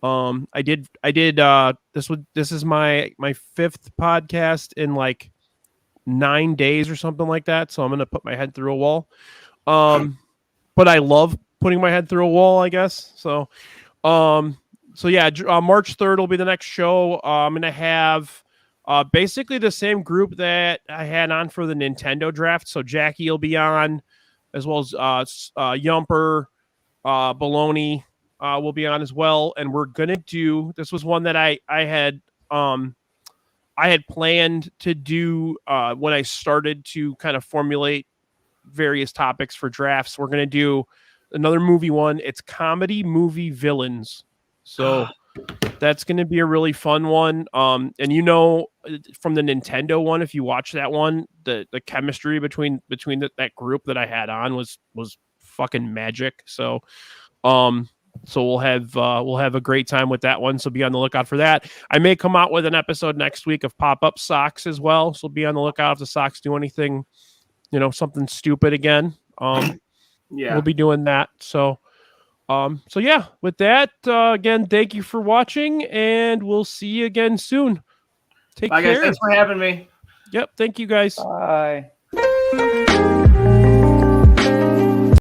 I did this is my 5th podcast in like 9 days or something like that, so I'm going to put my head through a wall. But I love putting my head through a wall, I guess. So yeah, March 3rd will be the next show. I'm going to have Basically the same group that I had on for the Nintendo draft. So Jackie will be on, as well as Yumper, Baloney will be on as well. And we're gonna do. This was one that I had planned to do when I started to kind of formulate various topics for drafts. We're gonna do another movie one. It's comedy movie villains. So that's going to be a really fun one. And from the Nintendo one, if you watch that one, the chemistry between that group that I had on was fucking magic. So we'll have a great time with that one. So be on the lookout for that. I may come out with an episode next week of pop-up socks as well. So be on the lookout if the socks do anything, something stupid again. We'll be doing that. So yeah, with that, again, thank you for watching, and we'll see you again soon. Take care. Bye, guys. Thanks for having me. Yep. Thank you, guys. Bye.